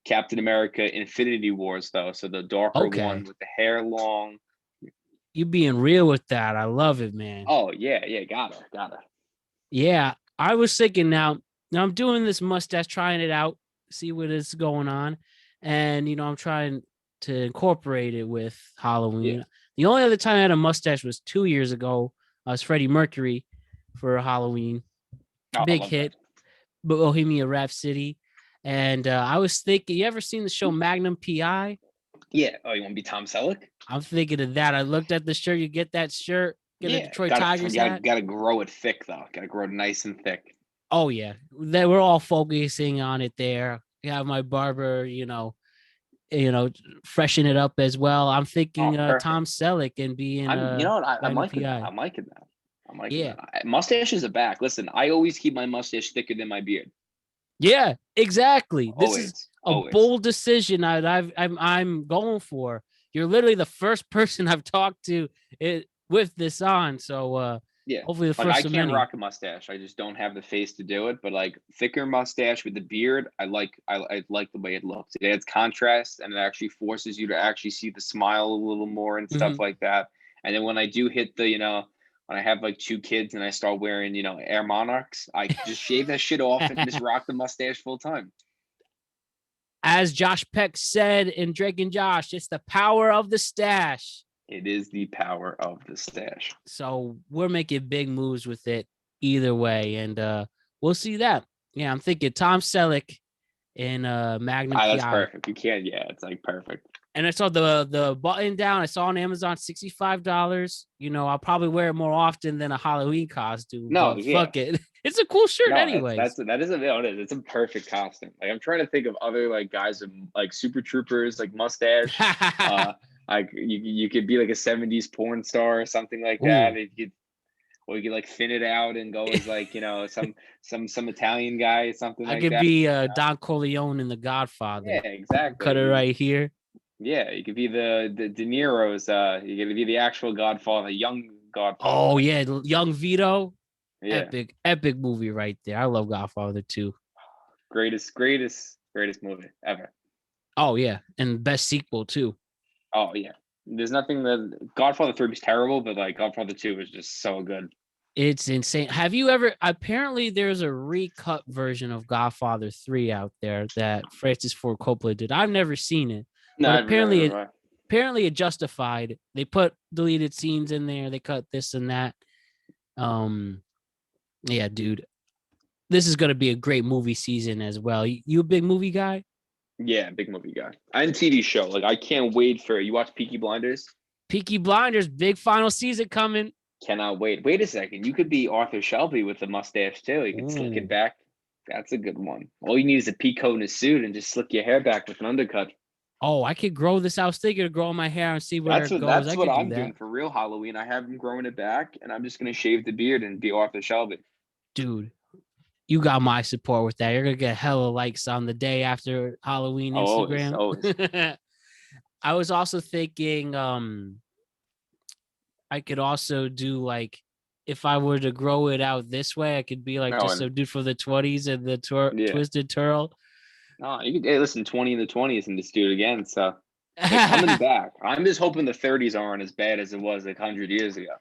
Captain America Infinity Wars though. So the darker one with the hair long. You being real with that. I love it, man. Oh yeah, got her. Yeah. I was thinking now I'm doing this mustache, trying it out, see what is going on. And, I'm trying to incorporate it with Halloween. Yeah. The only other time I had a mustache was 2 years ago. I was Freddie Mercury for Halloween. Oh, Big hit, Bohemian Rhapsody. And I was thinking, you ever seen the show Magnum PI? Yeah. Oh, you want to be Tom Selleck? I'm thinking of that. I looked at the shirt. You get that shirt. Get a Detroit Tigers hat. Gotta grow it thick though. Gotta grow it nice and thick. Oh yeah, we're all focusing on it there. You have my barber, freshen it up as well. I'm thinking Tom Selleck and being I'm liking that. I'm liking that. Mustaches are back. Listen, I always keep my mustache thicker than my beard. Yeah, exactly. This is a always. bold decision I'm going for. You're literally the first person I've talked to with this on. So hopefully the first I of can't many. rock a mustache. I just don't have the face to do it. But like thicker mustache with the beard, I like the way it looks. It adds contrast and it actually forces you to actually see the smile a little more and stuff like that. And then when I do hit the, when I have like 2 kids and I start wearing, Air Monarchs, I just shave that shit off and just rock the mustache full time. As Josh Peck said in Drake and Josh, it's the power of the stash. It is the power of the stash. So we're making big moves with it either way. And we'll see that. Yeah, I'm thinking Tom Selleck in Magnum PI. That's perfect. You can't, it's like perfect. And I saw the button down. I saw on Amazon $65. I'll probably wear it more often than a Halloween costume. No, fuck it. It's a cool shirt, anyway. That is it's a perfect costume. Like I'm trying to think of other like guys with like Super Troopers, like mustache. Like you could be like a 70s porn star or something like that. You could like thin it out and go as like some Italian guy, something like that. I could be Don Corleone in The Godfather. Yeah, exactly. Cut it right here. Yeah, you could be the De Niro's. You could be the actual Godfather, young Godfather. Oh yeah, young Vito. Yeah. Epic movie right there. I love Godfather 2. Greatest movie ever. Oh yeah, and best sequel too. Oh yeah, there's nothing that Godfather 3 was terrible, but like Godfather 2 was just so good. It's insane. Have you ever? Apparently, there's a recut version of Godfather 3 out there that Francis Ford Coppola did. I've never seen it. No, but apparently it justified. They put deleted scenes in there. They cut this and that. Yeah, dude, this is gonna be a great movie season as well. You a big movie guy? Yeah, big movie guy. And TV show. Like I can't wait for you. Watch Peaky Blinders. Peaky Blinders, big final season coming. Cannot wait. Wait a second. You could be Arthur Shelby with the mustache too. You could slick it back. That's a good one. All you need is a pea coat and a suit and just slick your hair back with an undercut. Oh, I could grow this. I was thinking of growing my hair and see where it goes. That's what I'm doing for real Halloween. I have him growing it back, and I'm just going to shave the beard and be Arthur Shelby. Dude, you got my support with that. You're going to get hella likes on the day after Halloween Instagram. Always. I was also thinking I could also do like, if I were to grow it out this way, I could be like a dude for the 20s and the twisted twirl. No, you could listen 20 in the 20s and just do it again. So they're coming back. I'm just hoping the 30s aren't as bad as it was like 100 years ago.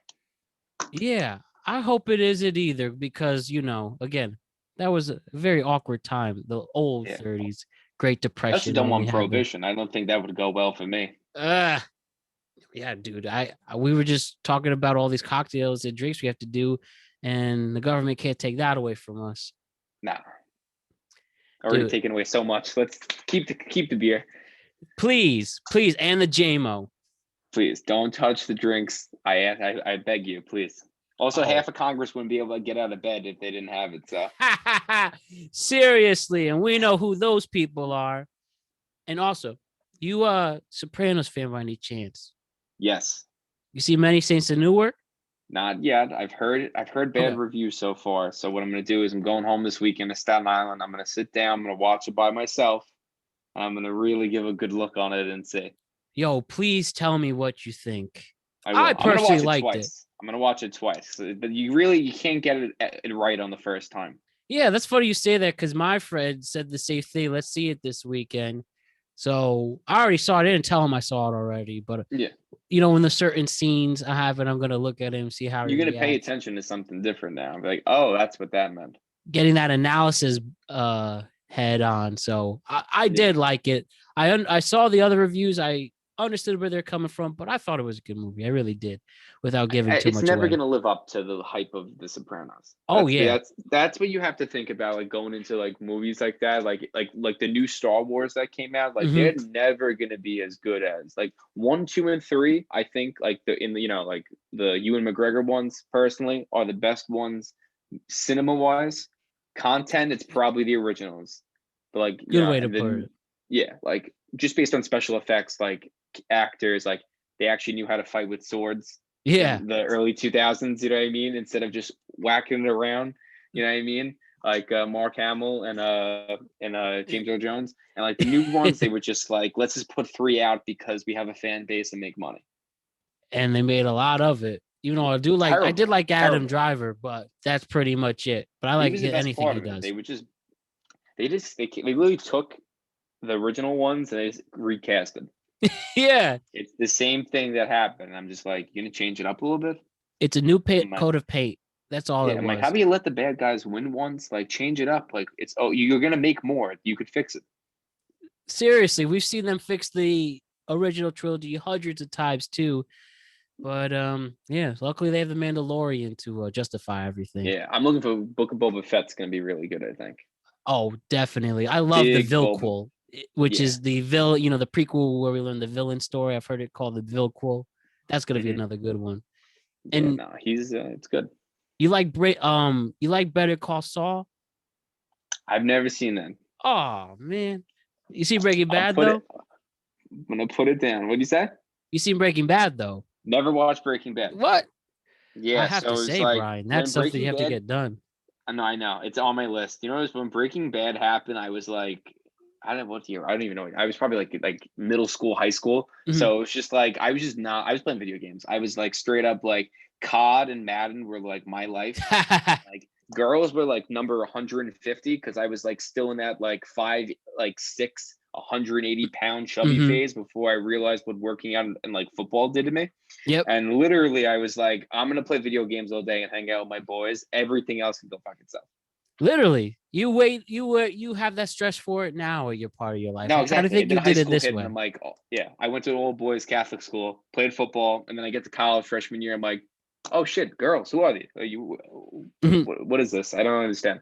Yeah, I hope it isn't either because, again, that was a very awkward time. The old 30s, Great Depression. That's a dumb one, Prohibition. I don't think that would go well for me. Yeah, dude. We were just talking about all these cocktails and drinks we have to do, and the government can't take that away from us. Nah. Already taken away so much. Let's keep the beer. Please, and the JMO. Please don't touch the drinks. I beg you, please. Also, half of Congress wouldn't be able to get out of bed if they didn't have it. So seriously, and we know who those people are. And also, you Sopranos fan by any chance? Yes. You see many Saints of Newark? Not yet. I've heard bad Okay. reviews so far. So what I'm gonna do is I'm going home this weekend to Staten Island. I'm gonna sit down. I'm gonna watch it by myself. I'm gonna really give a good look on it and see. Yo, please tell me what you think. I I will. I'm gonna personally watch it liked it. twice. I'm gonna watch it twice. But you can't get it right on the first time. Yeah, that's funny you say that because my friend said the same thing. Let's see it this weekend. So I already saw it. I didn't tell him I saw it already, but Yeah. When the certain scenes I have it, I'm gonna look at him, see how he You're gonna pay reacts. attention to something different now. Be like, oh, that's what that meant. Getting that analysis head on. So I did like it. I saw the other reviews. I understood where they're coming from, but I thought it was a good movie. I really did, without giving too It's much never away. gonna live up to the hype of The Sopranos. Oh yeah, That's what you have to think about, like going into like movies like that, like the new Star Wars that came out. Like they're never gonna be as good as like 1, 2, and 3. I think like the Ewan McGregor ones personally are the best ones, cinema wise. Content, it's probably the originals, but like good way to put it. yeah, like just based on special effects, like actors, like they actually knew how to fight with swords. Yeah, In the early 2000s, you know what I mean? Instead of just whacking it around, you know what I mean? Like Mark Hamill and James Earl Jones, and like the new ones, they were just like, let's just put 3 out because we have a fan base and make money. And they made a lot of it. Even though I did like Adam Driver, but that's pretty much it. But I like anything he does. They literally took the original ones and they just recast them. Yeah, it's the same thing that happened. I'm just like, you gonna change it up a little bit? It's a new coat of paint. That's all it was. I'm like, how do you let the bad guys win once? Like, change it up. Like, you're gonna make more. You could fix it. Seriously, we've seen them fix the original trilogy hundreds of times too. But yeah, luckily they have the Mandalorian to justify everything. Yeah, I'm looking for Book of Boba Fett's gonna be really good, I think. Oh, definitely. I love the Vilquel, which is the the prequel where we learn the villain story. I've heard it called the Vilquel. That's gonna be another good one. And no, he's it's good. You like Better Call Saul? I've never seen that. Oh man, you see Breaking Bad though? I'm gonna put it down. What do you say? You seen Breaking Bad though? Never watched Breaking Bad. What? Yeah, I have to say, like, Brian, that's something you have to get done. I know. It's on my list. You know, when Breaking Bad happened, I was like, I don't know what year. I don't even know. I was probably like middle school, high school. So it was just like I was playing video games. I was like straight up like COD and Madden were like my life. Like girls were like number 150 because I was like still in that like 5'6", 180-pound chubby phase before I realized what working out and like football did to me. Yep. And literally I was like, I'm gonna play video games all day and hang out with my boys. Everything else can go fuck itself. Literally, you have that stress for it now, or you're part of your life. No, exactly. I think you did it this way. And I'm like, oh, yeah, I went to an all boys Catholic school, played football, and then I get to college freshman year. I'm like, oh shit, girls, who are these? Are you? What is this? I don't understand.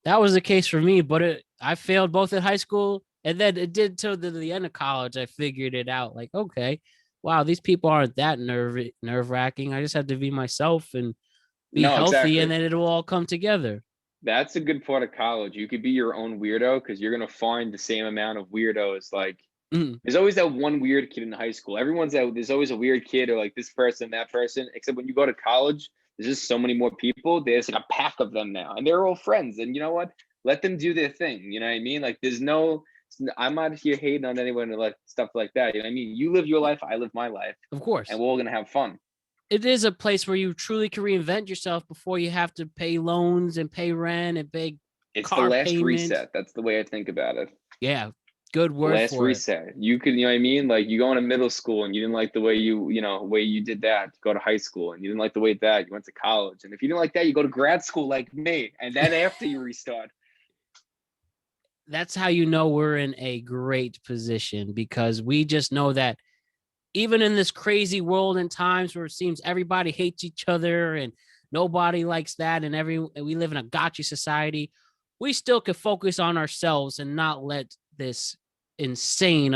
That was the case for me, but I failed both in high school, and then it did till the end of college. I figured it out. Like, okay, wow, these people aren't that nerve wracking. I just have to be myself and be healthy, and then it'll all come together. That's a good part of college. You could be your own weirdo because you're gonna find the same amount of weirdos. Like, there's always that one weird kid in high school. There's always a weird kid or like this person, that person. Except when you go to college, there's just so many more people. There's like a pack of them now, and they're all friends. And you know what? Let them do their thing. You know what I mean? Like, I'm not here hating on anyone or like stuff like that. You know what I mean? You live your life, I live my life. Of course. And we're all gonna have fun. It is a place where you truly can reinvent yourself before you have to pay loans and pay rent and pay It's car the last payment. reset. That's the way I think about it. Yeah. Good word last for reset. It. You could, you know what I mean? Like you go into middle school and you didn't like the way you did that. You go to high school and you didn't like the way that you went to college. And if you didn't like that, you go to grad school like me. And then after you restart. That's how you know we're in a great position because we just know that even in this crazy world and times where it seems everybody hates each other and nobody likes that and we live in a gotcha society, we still could focus on ourselves and not let this insane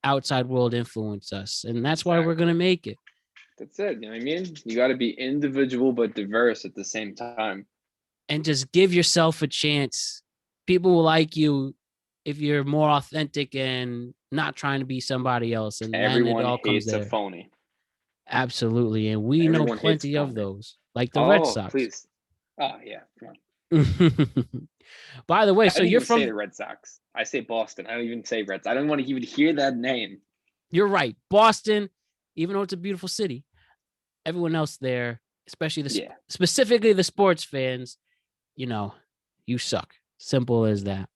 outside world influence us. And that's why we're going to make it. That's it. You know what I mean? You got to be individual but diverse at the same time. And just give yourself a chance. People will like you if you're more authentic and not trying to be somebody else, and then it Everyone all comes hates a there. phony. Absolutely, and we know Everyone hates a plenty of phony. those, like the Red Oh, Sox. please. Oh, yeah. Come on. By the way, I so don't you're even say from. the Red Sox. I say Boston. I don't even say Reds. I don't want to even hear that name. You're right, Boston. Even though it's a beautiful city, everyone else there, especially specifically the sports fans, you suck. Simple as that.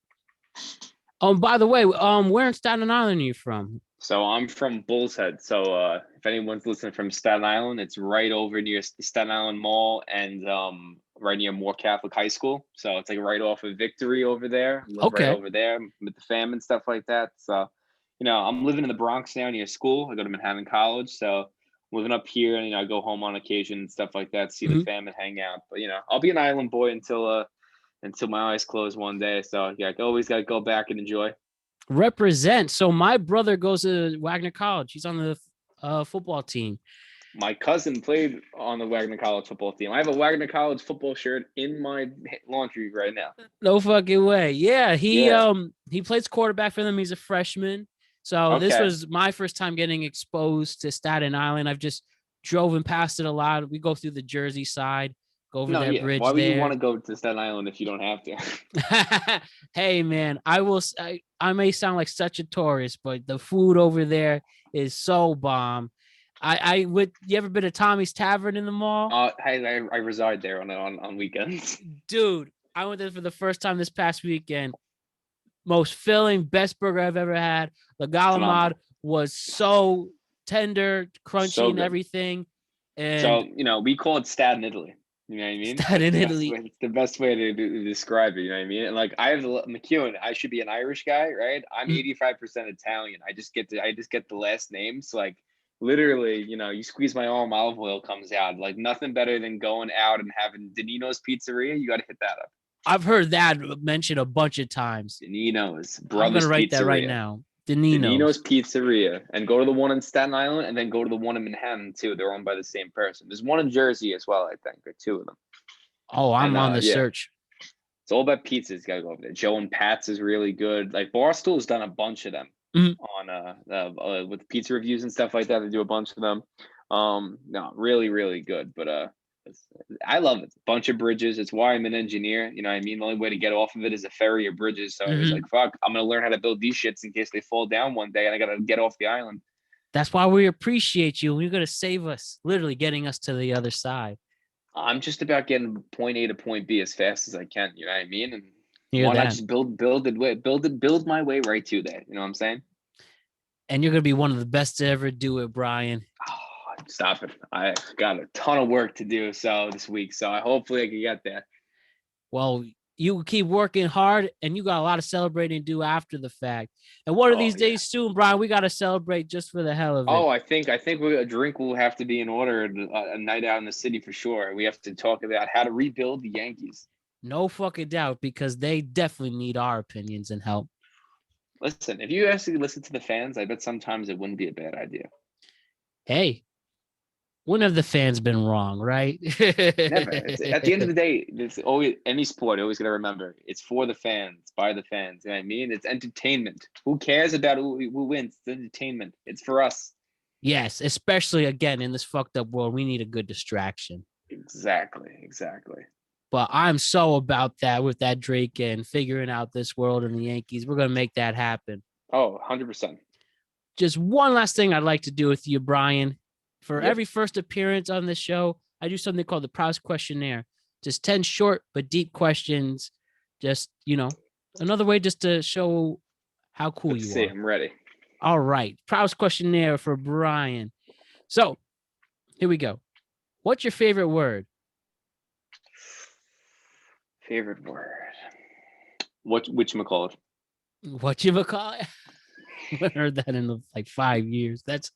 By the way, where in Staten Island are you from? So I'm from Bull's Head. So if anyone's listening from Staten Island, it's right over near the Staten Island Mall and right near Moore Catholic High School. So it's like right off of Victory over there. I live right Okay. over there with the fam and stuff like that. So, I'm living in the Bronx now near school. I go to Manhattan College. So living up here, and I go home on occasion and stuff like that, see the fam and hang out. But I'll be an island boy until my eyes close one day. So yeah, I always got to go back and enjoy. Represent. So my brother goes to Wagner College. He's on the football team. My cousin played on the Wagner College football team. I have a Wagner College football shirt in my laundry right now. No fucking way. Yeah, he plays quarterback for them. He's a freshman. So this was my first time getting exposed to Staten Island. I've just driven past it a lot. We go through the Jersey side, go over that bridge. Why would there. you want to go to Staten Island if you don't have to? Hey man, I may sound like such a tourist, but the food over there is so bomb. You ever been to Tommy's Tavern in the mall? I reside there on weekends. Dude, I went there for the first time this past weekend. Most filling, best burger I've ever had. The galamad was so tender, crunchy, and everything. And so we call it Staten Italy. You know what I mean? Staten Italy. It's the best way to describe it. You know what I mean? And like I have Mcewen. I should be an Irish guy, right? I'm 85% Italian. I just get the last name. So like literally, you squeeze my arm, olive oil comes out. Like nothing better than going out and having Danino's Pizzeria. You got to hit that up. I've heard that mentioned a bunch of times. Danino's Brothers. I'm gonna write that right now. Danino's Pizzeria, and go to the one in Staten Island, and then go to the one in Manhattan too. They're owned by the same person. There's one in Jersey as well, I think, or two of them. Oh, I'm on the search. It's all about pizzas. You gotta go over there. Joe and Pat's is really good. Like Barstool's done a bunch of them on with pizza reviews and stuff like that. They do a bunch of them. No, really, really good. But I love it. Bunch of bridges. It's why I'm an engineer. You know what I mean? The only way to get off of it is a ferry or bridges. So I was like, fuck, I'm going to learn how to build these shits in case they fall down one day and I got to get off the island. That's why we appreciate you. You're going to save us, literally getting us to the other side. I'm just about getting point A to point B as fast as I can. You know what I mean? And why not just build my way right to that? You know what I'm saying? And you're going to be one of the best to ever do it, Bryan. Stop it. I got a ton of work to do this week. So hopefully I can get there. Well, you keep working hard and you got a lot of celebrating to do after the fact. And one of these days soon, Bryan, we got to celebrate just for the hell of it. Oh, I think a drink will have to be in order, a night out in the city for sure. We have to talk about how to rebuild the Yankees. No fucking doubt, because they definitely need our opinions and help. Listen, if you actually listen to the fans, I bet sometimes it wouldn't be a bad idea. Hey, when have the fans been wrong, right? Never. At the end of the day, it's always any sport. Always got to remember, it's for the fans, by the fans. You know what I mean? It's entertainment. Who cares about who wins? It's entertainment. It's for us. Yes, especially again in this fucked up world, we need a good distraction. Exactly. But I'm so about that with that Drake and figuring out this world and the Yankees. We're gonna make that happen. Oh, 100%. Just one last thing I'd like to do with you, Bryan. For every first appearance on this show, I do something called the Prize Questionnaire. Just 10 short but deep questions. Just, another way just to show how cool you are. I'm ready. All right. Prize Questionnaire for Bryan. So, here we go. What's your favorite word? Favorite word? Whatchamacallit? Whatchamacallit? I haven't heard that in like 5 years. That's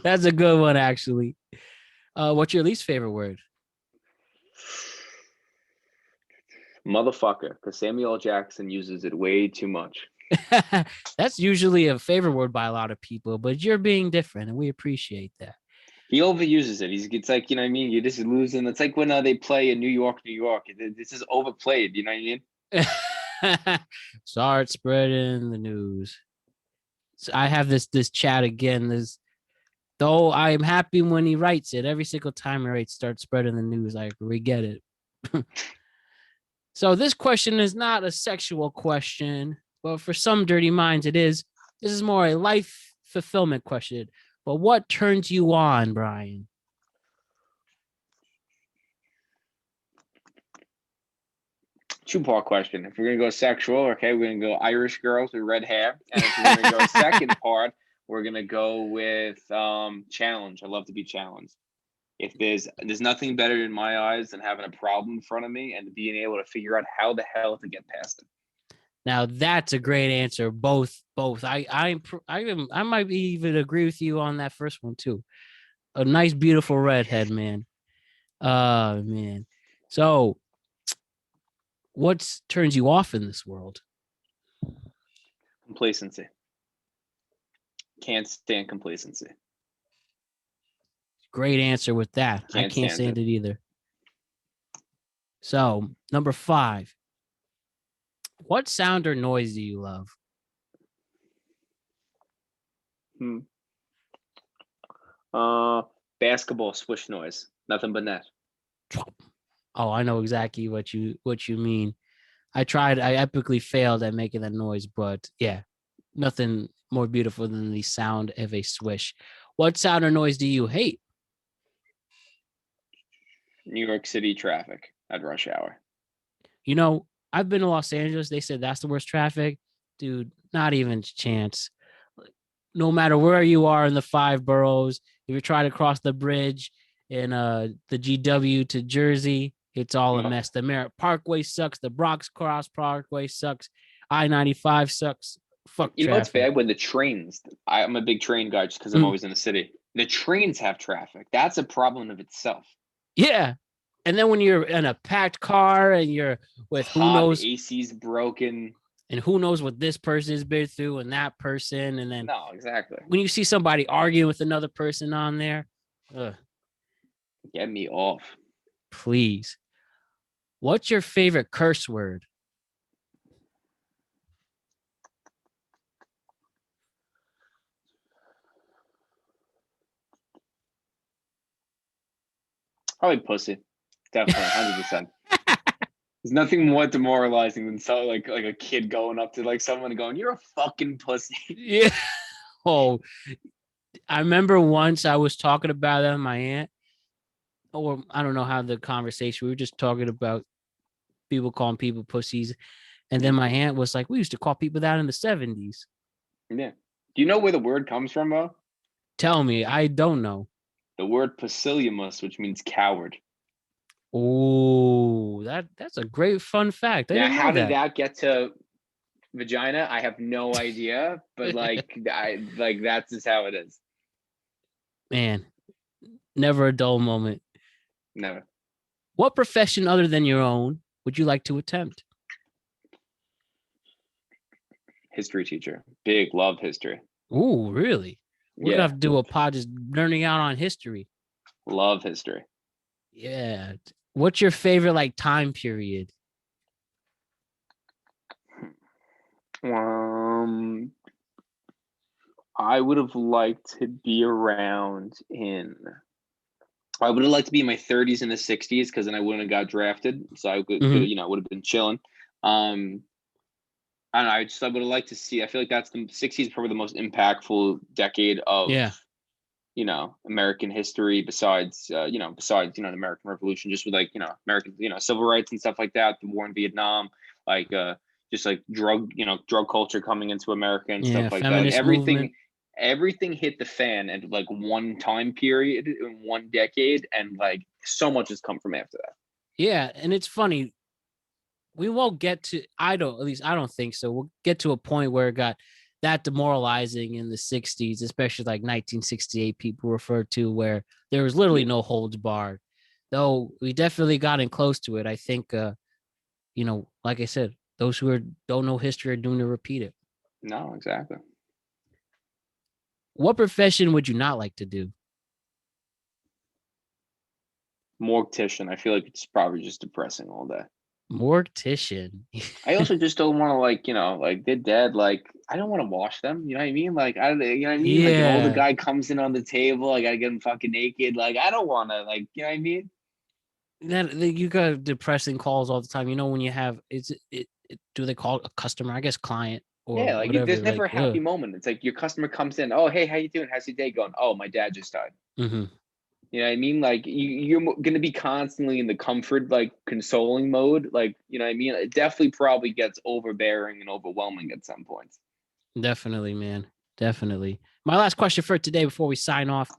a good one, actually. What's your least favorite word? Motherfucker, because Samuel L. Jackson uses it way too much. That's usually a favorite word by a lot of people, but you're being different, and we appreciate that. He overuses it. It's like, you know what I mean? You're just losing. It's like when they play in New York. This is overplayed. You know what I mean? Start spreading the news. So I have this chat again. Though I am happy when he writes it. Every single time he writes, start spreading the news. We get it. So this question is not a sexual question, but for some dirty minds, it is. This is more a life fulfillment question. But what turns you on, Bryan? Two-part question. If we're gonna go sexual, okay, we're gonna go Irish girls with red hair, and if we're gonna go second part, we're gonna go with challenge. I love to be challenged. If there's nothing better in my eyes than having a problem in front of me and being able to figure out how the hell to get past it. Now that's a great answer. Both. I might even agree with you on that first one too. A nice, beautiful redhead, man. Man. So, what turns you off in this world? Complacency. Can't stand complacency. Great answer with that. I can't stand it either. So, number 5. What sound or noise do you love? Basketball swish noise. Nothing but net. Oh, I know exactly what you mean. I epically failed at making that noise, but yeah, nothing more beautiful than the sound of a swish. What sound or noise do you hate? New York City traffic at rush hour. You know, I've been to Los Angeles. They said that's the worst traffic. Dude, not even a chance. No matter where you are in the 5 boroughs, if you're trying to cross the bridge in the GW to Jersey, it's all a mess. The Merritt Parkway sucks. The Bronx Cross Parkway sucks. I-95 sucks. Fuck you traffic. know what's bad? When the trains, I'm a big train guy just because I'm always in the city. The trains have traffic. That's a problem of itself. Yeah. And then when you're in a packed car and you're with who knows, AC's broken. And who knows what this person has been through and that person. And then no, exactly. When you see somebody arguing with another person on there, get me off. Please. What's your favorite curse word? Probably pussy. Definitely, 100%. There's nothing more demoralizing than like a kid going up to like someone and going, "You're a fucking pussy." Yeah. Oh, I remember once I was talking about that with my aunt, or I don't know how the conversation. We were just talking about people calling people pussies, and then my aunt was like, "We used to call people that in the 70s." Yeah. Do you know where the word comes from, Mo? Tell me. I don't know. The word pusilimus, which means coward. Oh, that's a great fun fact. Now, how did that get to vagina? I have no idea, but that's just how it is. Man, never a dull moment. Never. What profession other than your own would you like to attempt? History teacher. Big love history. Ooh, really? We're gonna have to do a pod just learning out on history. Love history. Yeah. What's your favorite time period? I would have liked to be around I would have liked to be in my 30s and the 60s because then I wouldn't have got drafted. So I could, would have been chilling. I don't know. I would have liked to see. I feel like that's the 60s, probably the most impactful decade of, American history besides the American Revolution, just with American, civil rights and stuff like that, the war in Vietnam, just drug culture coming into America and stuff like that. Everything hit the fan at one time period in one decade, and so much has come from after that. Yeah, and it's funny. We won't get to. I don't think so. We'll get to a point where it got that demoralizing in the 60s, especially 1968. People refer to where there was literally no holds barred. Though we definitely gotten close to it. I think, like I said, those who don't know history are doomed to repeat it. No, exactly. What profession would you not like to do? Mortician. I feel like it's probably just depressing all day. Mortician. I also just don't want to like they're dead. Like I don't want to wash them. You know what I mean? Like you know what I mean? Like an older Yeah. guy comes in on the table, I gotta get him fucking naked. Like I don't want to. Like you know what I mean? You got depressing calls all the time. You know when you have do they call it a customer? I guess client or Yeah, like whatever. there's never Like, a happy moment. It's like your customer comes in. Oh, hey, how you doing? How's your day going? Oh, my dad just died. mhm. You know what I mean? Like you're gonna be constantly in the comfort, like consoling mode. Like you know what I mean? It definitely probably gets overbearing and overwhelming at some points. Definitely, man. Definitely. My last question for today before we sign off.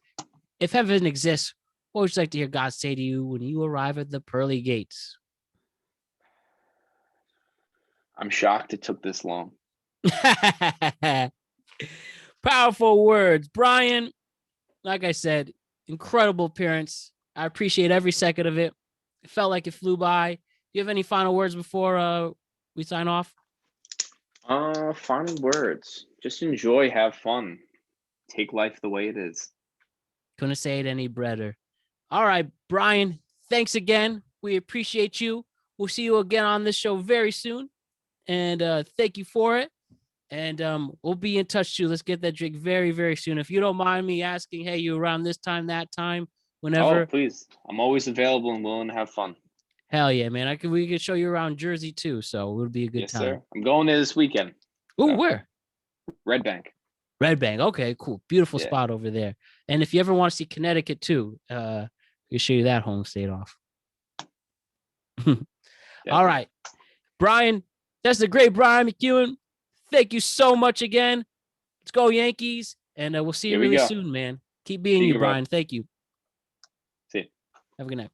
If heaven exists, what would you like to hear God say to you when you arrive at the pearly gates? I'm shocked it took this long. Powerful words. Bryan, like I said, incredible appearance. I appreciate every second of it. It felt like it flew by. Do you have any final words before we sign off? Final words. Just enjoy, have fun, take life the way it is. Couldn't say it any better. All right, Bryan, thanks again. We appreciate you. We'll see you again on this show very soon. And thank you for it. And we'll be in touch too. Let's get that drink very, very soon. If you don't mind me asking, hey, you around this time, that time, Oh, whenever. please. I'm always available and willing to have fun. Hell yeah, man. We could show you around Jersey too. So it would be a good Yes, time. sir. I'm going there this weekend. Oh, So. where? Red Bank. Red Bank. Okay, cool. Beautiful Yeah. spot over there. And if you ever want to see Connecticut too, we'll show you that home state off. All right. Bryan, that's the great Bryan McKeon. Thank you so much again. Let's go Yankees. And we'll see you really soon, man. Keep being you, Bryan. Thank you. See you. Have a good night.